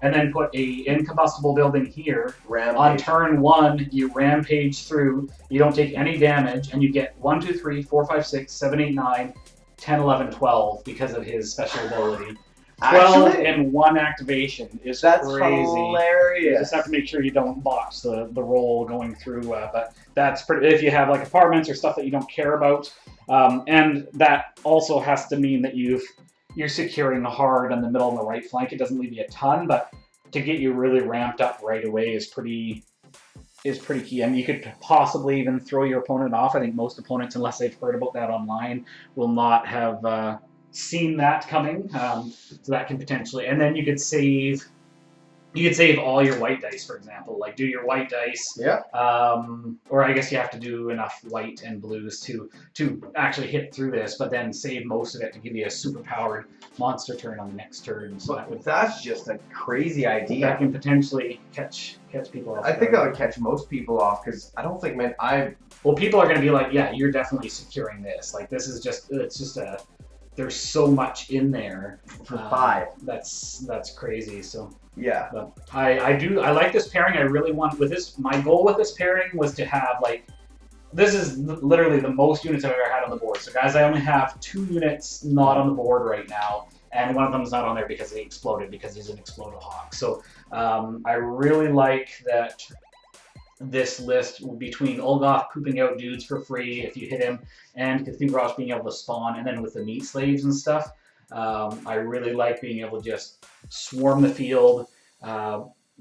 and then put a incombustible building here, on turn 1, you rampage through, you don't take any damage, and you get 1, 2, 3, 4, 5, 6, 7, 8, 9, 10, 11, 12 because of his special ability. 12 in 1 activation is crazy. That's hilarious. You just have to make sure you don't botch the roll going through, but that's pretty, if you have like apartments or stuff that you don't care about, and that also has to mean that you're securing hard on the middle and the right flank. It doesn't leave you a ton, but to get you really ramped up right away is pretty is pretty key. I mean, you could possibly even throw your opponent off. I think most opponents, unless they've heard about that online, will not have seen that coming. So that can potentially, and then you could save. You could save all your white dice, for example. Like do your white dice. Yeah. Or I guess you have to do enough white and blues to actually hit through this, but then save most of it to give you a super powered monster turn on the next turn. So that would, That's just a crazy idea. that can potentially catch people off. I think that would catch most people off because I don't think, man, Well, people are going to be like, yeah, you're definitely securing this. Like this is just, it's just a. There's so much in there. for 5. That's crazy. So. Yeah. But I like this pairing. I really want with this. My goal with this pairing was to have like, this is literally the most units I've ever had on the board. So guys, I only have 2 units not on the board right now, and one of them is not on there because he exploded because he's an exploded hawk. So I really like that this list between Ulgoth pooping out dudes for free if you hit him, and Cthugrosh being able to spawn, and then with the meat slaves and stuff. I really like being able to just swarm the field,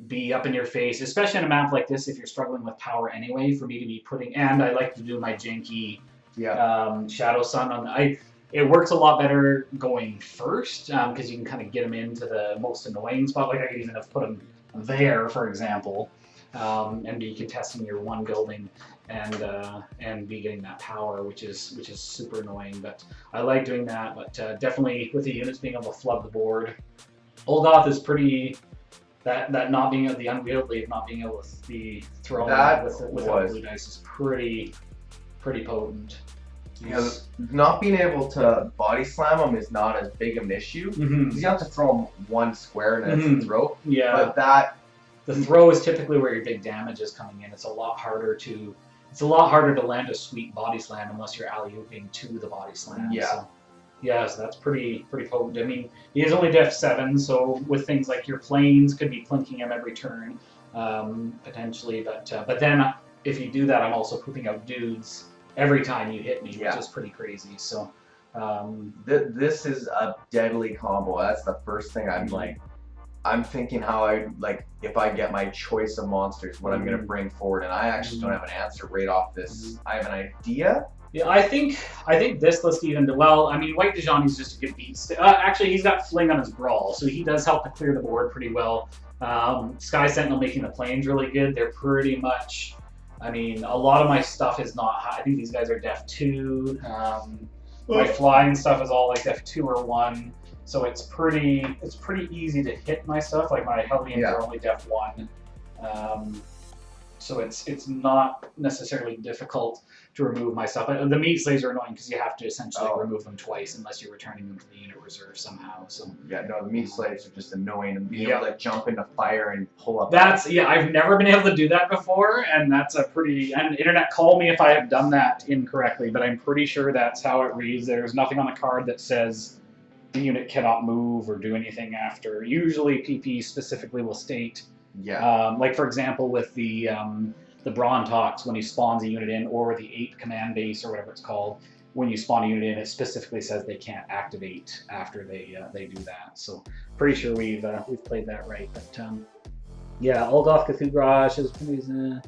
be up in your face, especially on a map like this if you're struggling with power anyway, for me to be putting, and I like to do my janky Shadow Sun on, it works a lot better going first, because you can kind of get them into the most annoying spot, like I could even have put them there, for example, and be contesting your one building and be getting that power, which is super annoying. But I like doing that. But definitely with the units being able to flood the board, Ulgoth is pretty. That not being the unwieldy of not being able to be thrown with blue dice is pretty potent. Yeah, not being able to body slam them is not as big of an issue. Mm-hmm. You have to throw them one square and then it's a throw. Yeah. But the throw is typically where your big damage is coming in. It's a lot harder to land a sweet body slam unless you're alley-ooping to the body slam. Yeah. So, yeah, so that's pretty potent. I mean, he is only def 7, so with things like your planes could be plinking him every turn, potentially. But then if you do that, I'm also pooping out dudes every time you hit me, which is pretty crazy. So this is a deadly combo. That's the first thing I'm thinking how if I get my choice of monsters, what I'm going to bring forward, and I actually don't have an answer right off this. I have an idea. Yeah, I think this list even well. I mean, White Dajan is just a good beat. Actually, he's got Fling on his Brawl, so he does help to clear the board pretty well. Sky Sentinel making the planes really good. They're pretty much. I mean, a lot of my stuff is not high. I think these guys are def 2. My flying stuff is all like def 2 or 1. So it's pretty easy to hit my stuff. Like my Hellions are only def 1. So it's not necessarily difficult to remove my stuff. The meat slaves are annoying because you have to essentially remove them twice unless you're returning them to the unit reserve somehow. So yeah, no, the meat slaves are just annoying, and being able to jump into fire and pull up. I've never been able to do that before, and that's a pretty. And internet, call me if I have done that incorrectly, but I'm pretty sure that's how it reads. There's nothing on the card that says the unit cannot move or do anything after. Usually, PP specifically will state. Yeah. Like for example, with the Brontox, when he spawns a unit in, or the 8 command base or whatever it's called, when you spawn a unit in, it specifically says they can't activate after they do that. So pretty sure we've played that right. But yeah, Ulgoth Cthugrosh is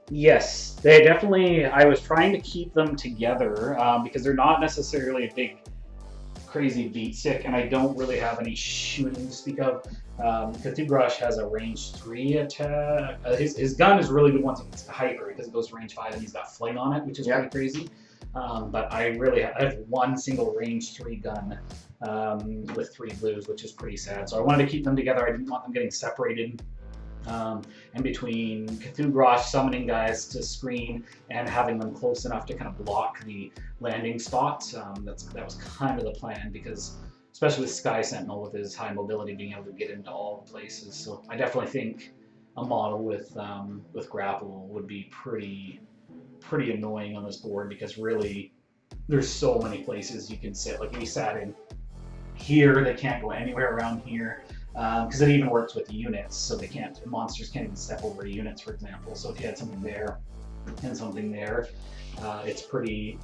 yes, they definitely. I was trying to keep them together because they're not necessarily a big crazy beat stick, and I don't really have any shooting to speak of. Cthugrosh has a range 3 attack. His gun is really good once it gets to hyper because it goes to range 5 and he's got Fling on it, which is pretty crazy. But I have one single range 3 gun with 3 blues, which is pretty sad. So I wanted to keep them together. I didn't want them getting separated. And between Cthugrosh summoning guys to screen and having them close enough to kind of block the landing spots, that was kind of the plan, because especially with Sky Sentinel with his high mobility being able to get into all the places. So I definitely think a model with grapple would be pretty annoying on this board, because really there's so many places you can sit. Like if you sat in here, they can't go anywhere around here. Because it even works with the units, so monsters can't even step over units, for example. So if you had something there, and something there, it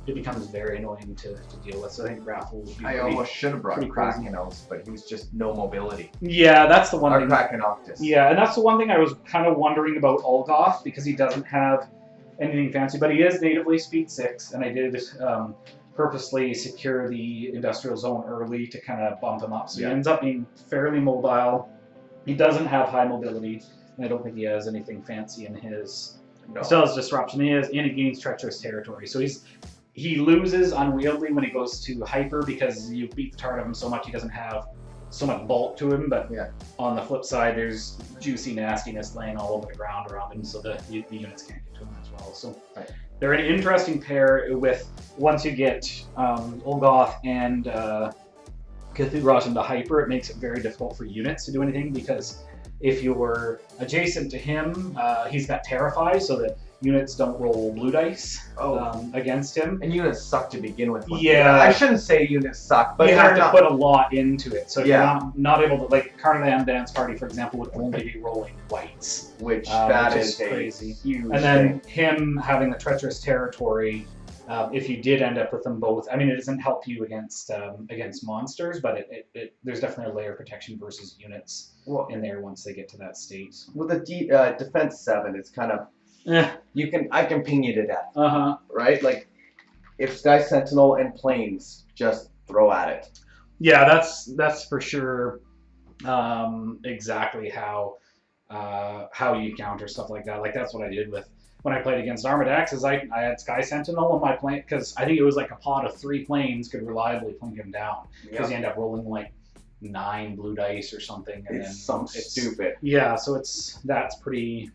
becomes very annoying to deal with. So I think Raffle would be I almost should have brought pretty crazy. Kraken out, but he was just no mobility. Yeah, that's the one Or thing. Kraken Octus. Yeah, and that's the one thing I was kind of wondering about Ulgoth, because he doesn't have anything fancy, but he is natively speed 6, and I did purposely secure the industrial zone early to kind of bump him up. So he ends up being fairly mobile. He doesn't have high mobility, and I don't think he has anything fancy in his. No. Still has disruption. And he gains treacherous territory. So he loses unwieldly when he goes to hyper because you beat the tar out of him so much he doesn't have so much bulk to him. But on the flip side, there's juicy nastiness laying all over the ground around him, so the units can't get to him as well. So they're an interesting pair. With once you get Ulgoth and Cthugrosh into hyper, it makes it very difficult for units to do anything, because if you were adjacent to him, he's got Terrify, so that units don't roll blue dice against him. And units suck to begin with. Yeah. I shouldn't say units suck, but you have to put a lot into it. So if Yeah. you're not able to, like Carnage Dance Party, for example, would only be rolling whites. Which Which is crazy. huge And then him having the treacherous territory, if you did end up with them both, I mean, it doesn't help you against monsters, but there's definitely a layer of protection versus units in there once they get to that state. With a defense 7, it's kind of I can ping you to death. Right? Like if Sky Sentinel and Planes, just throw at it. Yeah, that's for sure. Exactly how you counter stuff like that. Like that's what I did with. When I played against Armadax, is I had Sky Sentinel on my plane, because I think it was like a pot of 3 planes could reliably plink him down, because you end up rolling like 9 blue dice or something, and it's stupid. Yeah, so that's pretty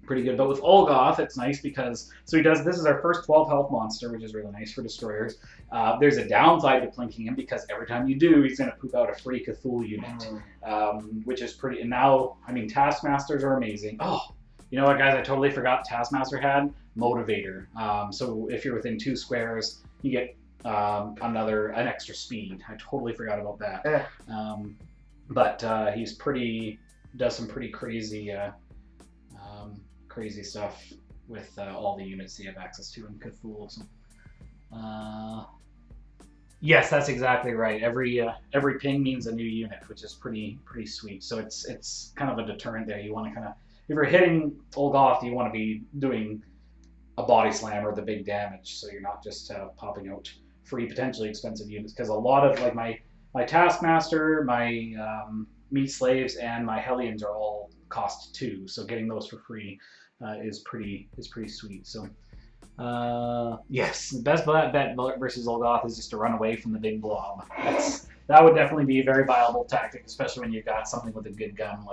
good. But with Ulgoth, it's nice because this is our first 12 health monster, which is really nice for destroyers. There's a downside to plinking him, because every time you do, he's going to poop out a free Cthulhu unit, which is pretty. And now, I mean, Taskmasters are amazing. Oh. You know what, guys? I totally forgot Taskmaster had Motivator. So if you're within 2 squares, you get an extra speed. I totally forgot about that. But he's does some pretty crazy stuff with all the units you have access to in Cthulhu. So, yes, that's exactly right. Every ping means a new unit, which is pretty sweet. So it's kind of a deterrent there. You want to kind of, if you're hitting Ulgoth, you want to be doing a body slam or the big damage, so you're not just popping out free, potentially expensive units. Because a lot of like my Taskmaster, my Meat Slaves, and my Hellions are all cost 2, so getting those for free is pretty sweet. So yes, the best bet versus Ulgoth is just to run away from the big blob. That would definitely be a very viable tactic, especially when you've got something with a good gun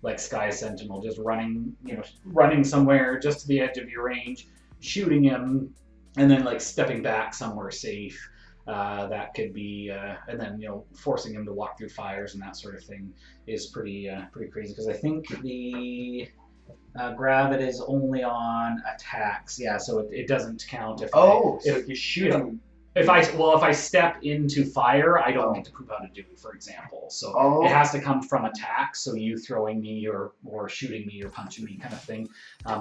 like Sky Sentinel, just running somewhere just to the edge of your range, shooting him, and then like stepping back somewhere safe. That could be, and then forcing him to walk through fires and that sort of thing is pretty crazy. Because I think the Gravid is only on attacks. Yeah, so it doesn't count if you shoot him. If I step into fire, I don't get to poop out a dude, for example. So it has to come from attack, so you throwing me or shooting me or punching me kind of thing.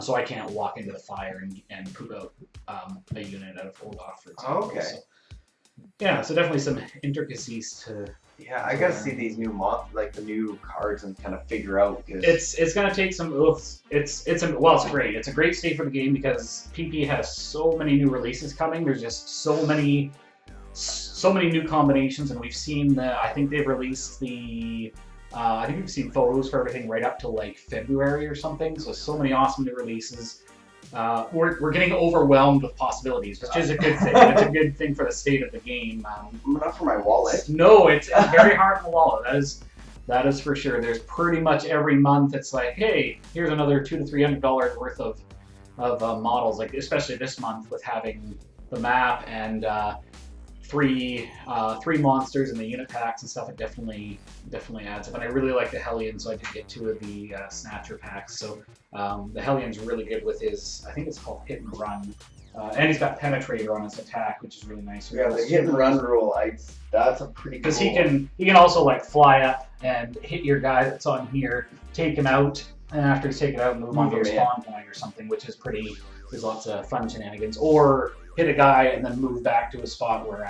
So I can't walk into the fire and poop out a unit out of Ulgoth, for example. Okay. So, yeah, so definitely some intricacies to. Yeah, I gotta see these new the new cards and kind of figure out. It's gonna take some. It's great. It's a great state for the game because PP has so many new releases coming. There's just so many new combinations, and we've seen I think they've released I think we've seen photos for everything right up to like February or something. So many awesome new releases. We're getting overwhelmed with possibilities, which is a good thing. It's a good thing for the state of the game. Not for my wallet. No, it's very hard in the wallet. That is for sure. There's pretty much every month it's like, hey, here's another $200 to $300 worth of models. Like especially this month with having the map and three monsters in the unit packs and stuff. It definitely adds up. And I really like the Hellion, so I did get 2 of the Snatcher packs. So the Hellion's really good with his, I think it's called Hit and Run. And he's got Penetrator on his attack, which is really nice. Yeah, the Hit and Run rule, that's a pretty cool. Because he can also like fly up and hit your guy that's on here, take him out, and after you take it out, move on to your spawn point or something, which is pretty. There's lots of fun shenanigans. Or hit a guy and then move back to a spot where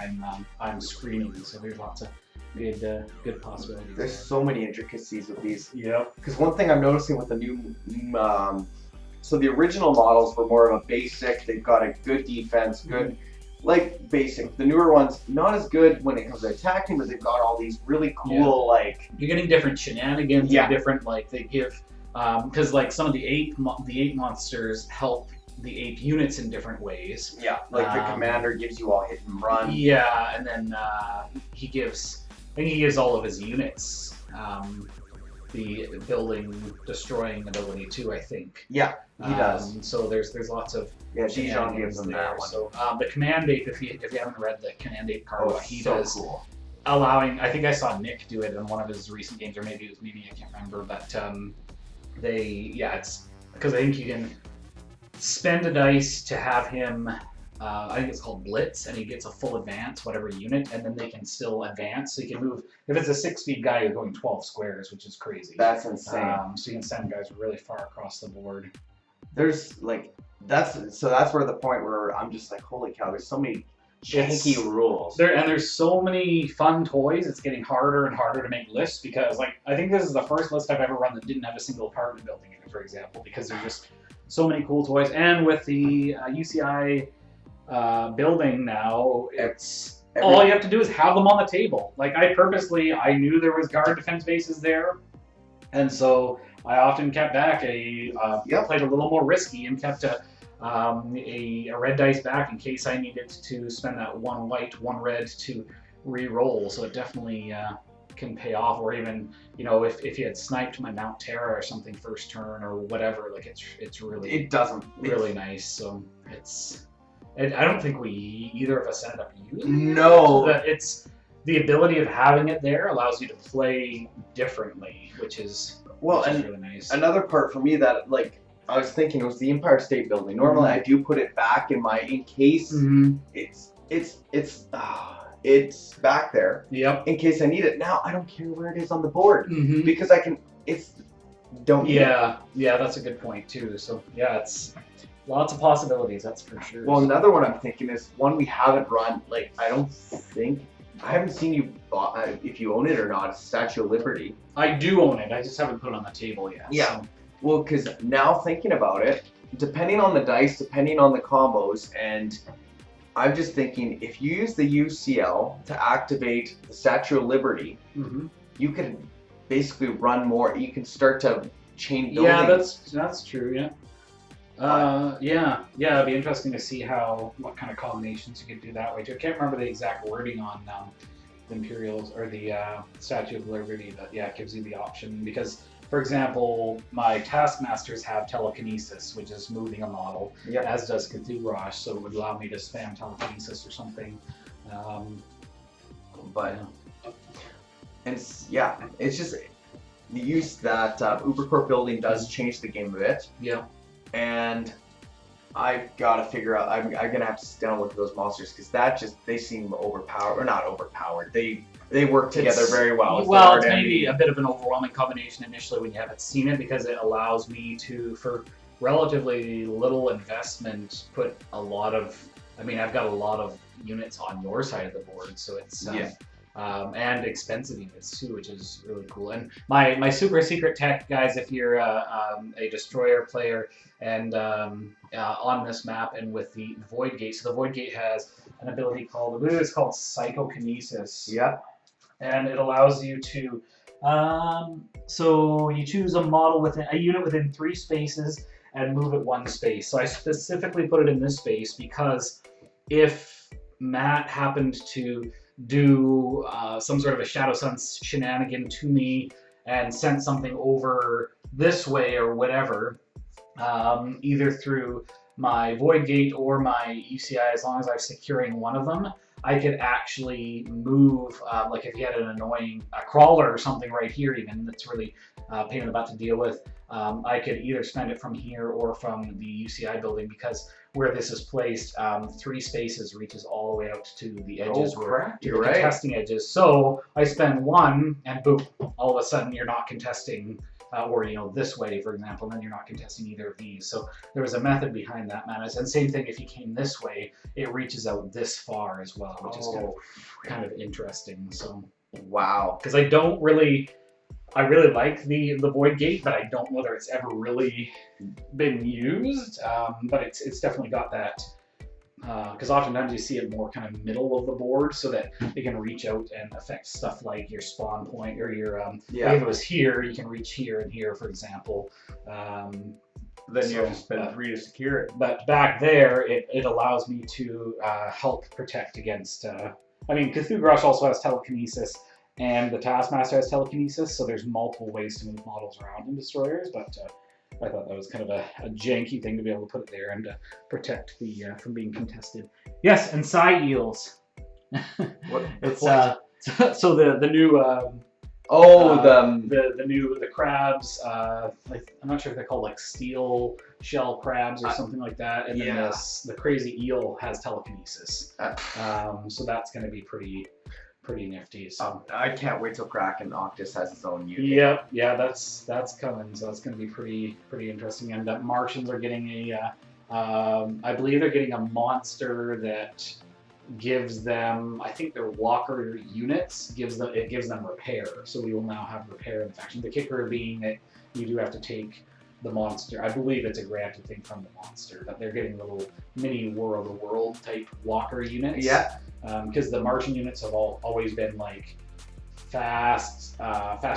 I'm screaming. So there's lots of good possibilities. There's so many intricacies with these. Yep. Because one thing I'm noticing with the new, so the original models were more of a basic. They've got a good defense, good, like basic. The newer ones, not as good when it comes to attacking, but they've got all these really cool like. You're getting different shenanigans. Yeah. Different like they give, because like some of the ape monsters help the ape units in different ways. Yeah, like the commander gives you all hit and run. Yeah, and then he gives all of his units the building destroying ability too, I think. Yeah, he does. So there's lots of G.U.A.R.D gives them that one. So the command ape, if you haven't read the command ape card, what he does, cool. allowing, I think I saw Nick do it in one of his recent games, or maybe it was me, I can't remember, but it's because I think you can spend a dice to have him, I think it's called Blitz, and he gets a full advance, whatever unit, and then they can still advance. So you can move, if it's a 6-speed guy, you're going 12 squares, which is crazy. That's insane. So you can send guys really far across the board. There's like, that's where the point where I'm just like, holy cow, there's so many janky rules. There's so many fun toys, it's getting harder and harder to make lists, because like, I think this is the first list I've ever run that didn't have a single apartment building in it, for example, because there's just so many cool toys. And with the UCI building now, it's all you have to do is have them on the table. Like I knew there was guard defense bases there, and so I often kept back played a little more risky and kept a red dice back in case I needed to spend that one white, one red to re-roll. So it definitely can pay off. Or even, if you had sniped my Mount Terra or something first turn or whatever, like it's really really nice. So I don't think we either of us ended up using it. No. It's the ability of having it there allows you to play differently, which is really nice. Another part for me that like I was thinking was the Empire State Building. Normally I do put it back in case it's back there. Yep. In case I need it. Now I don't care where it is on the board because I can. Yeah, that's a good point too. So it's lots of possibilities. That's for sure. Well, another one I'm thinking is one we haven't run. Like I haven't seen you if you own it or not. It's Statue of Liberty. I do own it. I just haven't put it on the table yet. Yeah. So. Well, because now thinking about it, depending on the dice, depending on the combos, and I'm just thinking if you use the UCL to activate the Statue of Liberty, you can basically run more. You can start to chain buildings. Yeah, that's true. Yeah. It'd be interesting to see what kind of combinations you could do that way too. I can't remember the exact wording on the Imperials or the Statue of Liberty, but it gives you the option because, for example, my Taskmasters have telekinesis, which is moving a model, as does Cthugrosh, so it would allow me to spam telekinesis or something. It's just the use that Ubercorp building does change the game a bit. Yeah. And I've got to figure out. I'm gonna have to sit down and look at those monsters because they seem overpowered or not overpowered. They work together very well. Well, it's maybe a bit of an overwhelming combination initially when you haven't seen it because it allows me to, for relatively little investment, put a lot of. I mean, I've got a lot of units on your side of the board, so it's and expensive units too, which is really cool. And my super secret tech, guys, if you're a destroyer player and on this map and with the Void Gate, so the Void Gate has an ability called Psychokinesis. Yep. And it allows you to, so you choose a unit within 3 spaces and move it 1 space. So I specifically put it in this space because if Matt happened to do some sort of a Shadow Sun shenanigan to me and sent something over this way or whatever, either through my Void Gate or my UCI, as long as I'm securing one of them, I could actually move, like if you had an annoying crawler or something right here even, that's really pain in the butt to deal with, I could either spend it from here or from the UCI building because where this is placed, 3 spaces reaches all the way out to the edges where you're contesting edges. So I spend 1 and boom, all of a sudden you're not contesting or this way, for example, then you're not contesting either of these. So there was a method behind that madness. And same thing, if you came this way, it reaches out this far as well, which is kind of interesting. So wow, because I really like the Void Gate, but I don't know whether it's ever really been used. But it's definitely got that. Because oftentimes you see it more kind of middle of the board, so that it can reach out and affect stuff like your spawn point or your like if it was here, you can reach here and here, for example. Then you have to spend 3 to secure it. But back there, it allows me to help protect against. I mean, Cthugrosh also has telekinesis, and the Taskmaster has telekinesis, so there's multiple ways to move models around in destroyers. But I thought that was kind of a janky thing to be able to put it there and to protect the from being contested. Yes, and side eels. It's so the new the crabs. I'm not sure if they're called like steel shell crabs or something like that. And then the crazy eel has telekinesis. So that's going to be pretty nifty. So I can't wait till Kraken Octus has its own unit. Yep, yeah, that's coming. So that's going to be pretty interesting. And Martians are getting I believe they're getting a monster that gives them, I think their walker units gives them repair. So we will now have repair in the faction. The kicker being that you do have to take the monster. I believe it's a granted thing from the monster, but they're getting little mini War of the World type walker units. Yeah. Because the Martian units have always been like fast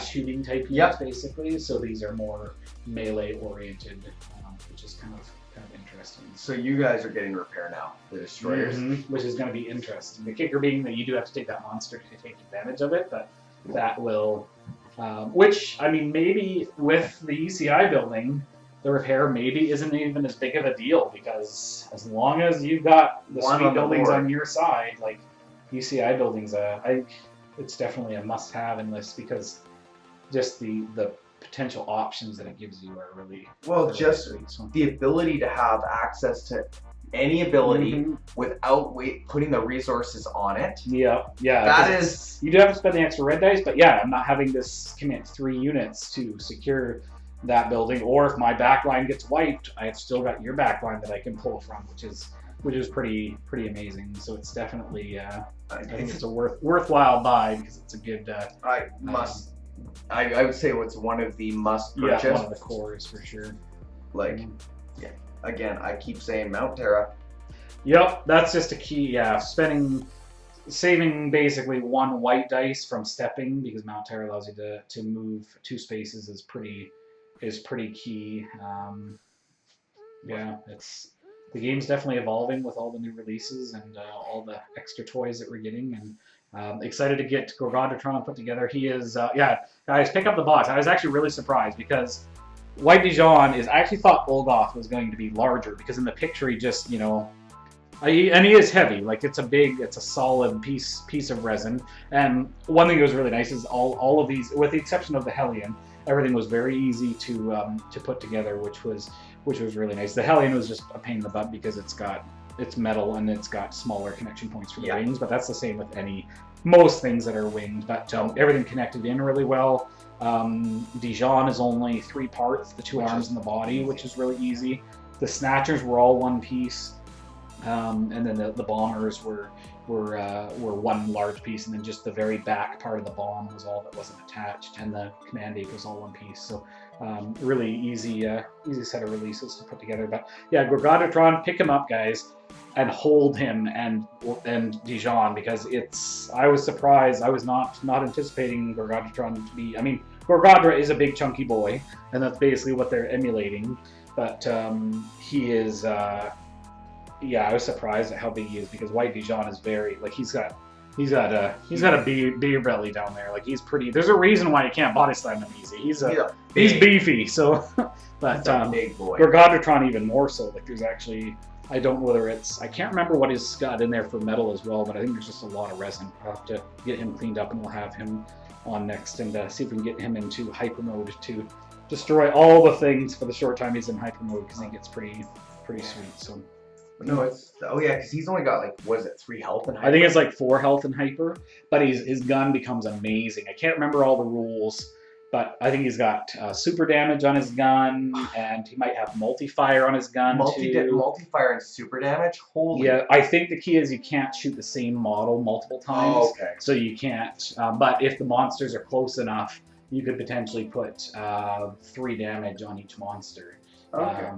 shooting type units basically. So these are more melee oriented, which is kind of interesting. So you guys are getting repair now, the destroyers, which is going to be interesting. The kicker being that you do have to take that monster to take advantage of it, but that will, which I mean, maybe with the ECI building, the repair maybe isn't even as big of a deal, because as long as you've got the sweet buildings on your side, like ECI buildings, it's definitely a must-have in this, because just the potential options that it gives you are really just sweet, so. The ability to have access to any ability without putting the resources on it. Yeah. That is, you do have to spend the extra red dice, but yeah, I'm not having to commit 3 units to secure that building, or if my backline gets wiped, I've still got your backline that I can pull from, which is pretty amazing. So it's definitely I think it's a worthwhile buy, because it's a good. I would say it's one of the must purchase. Yeah, one of the cores for sure. Like, again, I keep saying Mount Terra. Yep, that's just a key. Yeah, saving basically 1 white dice from stepping, because Mount Terra allows you to move 2 spaces is pretty key. The game's definitely evolving with all the new releases and all the extra toys that we're getting, and excited to get Gorgodratron put together. He is, guys, pick up the box. I was actually really surprised, because White Dajan I actually thought Ulgoth was going to be larger, because in the picture he just, and he is heavy. Like, it's a solid piece of resin. And one thing that was really nice is all of these, with the exception of the Hellion, everything was very easy to put together, which was really nice. The Hellion was just a pain in the butt, because it's metal and it's got smaller connection points for the wings, but that's the same with most things that are winged. But everything connected in really well. Dajan is only 3 parts, the 2 arms and the body, which is really easy. The Snatchers were all 1 piece, and then the bombers were 1 large piece, and then just the very back part of the bomb was all that wasn't attached, and the command ape was all 1 piece. So really easy set of releases to put together. But yeah, Gorgodratron, pick him up, guys, and hold him and Dajan, because I was surprised. I was not anticipating Gorgodratron to be. I mean, Gorgodra is a big chunky boy, and that's basically what they're emulating. But he is. I was surprised at how big he is, because White Dajan is very, like, he's got a beer belly down there. Like, he's pretty. There's a reason why you can't body slam him easy. He's beefy. So, but big boy. Gorgodratron even more so. Like, there's actually, I don't know whether I can't remember what he's got in there for metal as well, but I think there's just a lot of resin. I'll have to get him cleaned up, and we'll have him on next, and see if we can get him into hyper mode to destroy all the things for the short time he's in hyper mode, because he gets pretty sweet. So. No, because he's only got, like, what is it, 3 health in hyper? I think it's like 4 health in hyper, but his gun becomes amazing. I can't remember all the rules, But I think he's got super damage on his gun, and he might have multi-fire on his gun too. Multi-fire and super damage? Holy. Yeah, I think the key is you can't shoot the same model multiple times. Oh, okay. So you can't. But if the monsters are close enough, you could potentially put 3 damage on each monster. Okay.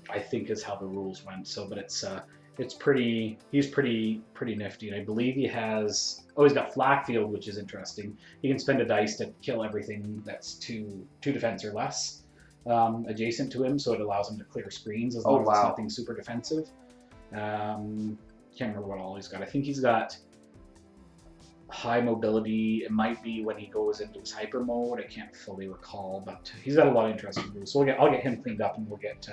I think is how the rules went. So, but it's pretty. He's pretty nifty, and I believe he has. Oh, he's got flak field, which is interesting. He can spend a dice to kill everything that's two defense or less adjacent to him, so it allows him to clear screens as long as it's nothing super defensive. Can't remember what all he's got. I think he's got high mobility. It might be when he goes into his hyper mode. I can't fully recall, but he's got a lot of interesting moves. So I'll get him cleaned up, and we'll get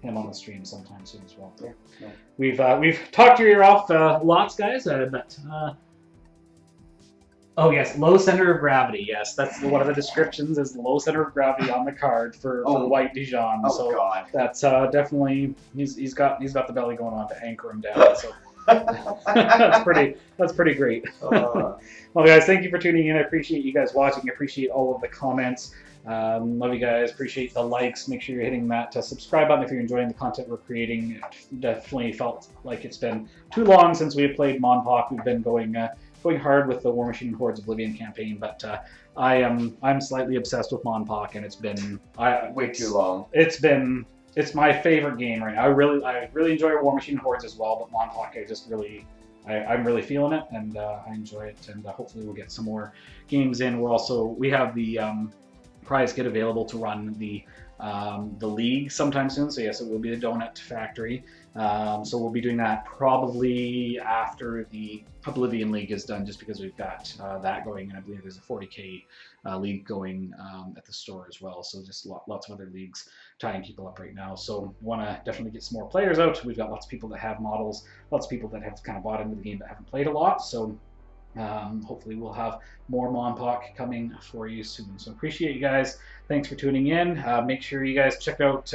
him on the stream sometime soon as well. Yeah. We've talked your ear off lots, guys, but. Oh yes, low center of gravity. Yes, that's one of the descriptions is low center of gravity on the card for white Dajan. Oh so God. That's definitely he's got the belly going on to anchor him down. So that's pretty great. Well, guys, thank you for tuning in. I appreciate you guys watching. I appreciate all of the comments. Love you guys. Appreciate the likes. Make sure you're hitting that subscribe button if you're enjoying the content we're creating. It definitely felt like it's been too long since we have played Monpoc. We've been going hard with the War Machine and Hordes Oblivion campaign, but I'm slightly obsessed with Monpoc, and it's been way too long. It's my favorite game right now. I really enjoy War Machine and Hordes as well, but Monpoc I'm really feeling it, and I enjoy it, and hopefully we'll get some more games in. We have the prize kit available to run the league sometime soon. So yes, it will be the Donut Factory. So we'll be doing that probably after the Oblivion League is done, just because we've got that going, and I believe there's a 40k league going at the store as well. So just lots of other leagues tying people up right now. So want to definitely get some more players out. We've got lots of people that have models, lots of people that have kind of bought into the game but haven't played a lot. So hopefully we'll have more Monpoc coming for you soon. So appreciate you guys. Thanks for tuning in. Make sure you guys check out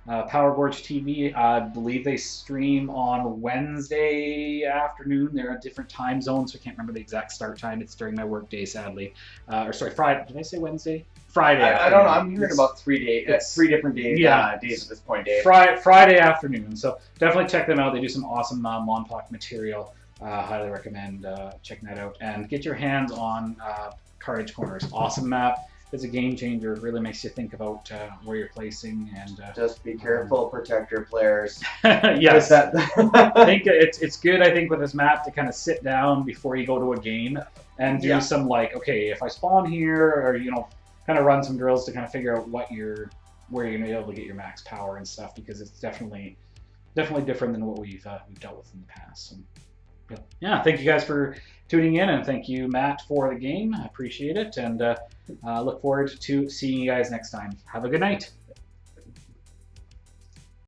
Power Gorge TV. I believe they stream on Wednesday afternoon. They're at different time zones, so I can't remember the exact start time. It's during my work day, sadly. Or sorry, Friday. Did I say Wednesday? Friday. I don't know. I'm hearing about 3 days. 3 different days. Yeah, days at this point, Dave. Friday afternoon. So definitely check them out. They do some awesome Monpoc material. Highly recommend checking that out, and get your hands on Carnage Corners. Awesome map. It's a game changer. It really makes you think about where you're placing, and just be careful, protect your players. Yes, I think it's good. I think with this map to kind of sit down before you go to a game and do some okay, if I spawn here, or kind of run some drills to kind of figure out where you're gonna be able to get your max power and stuff, because it's definitely different than what we've dealt with in the past. So, yeah, thank you guys for tuning in, and thank you, Matt, for the game. I appreciate it, and look forward to seeing you guys next time. Have a good night.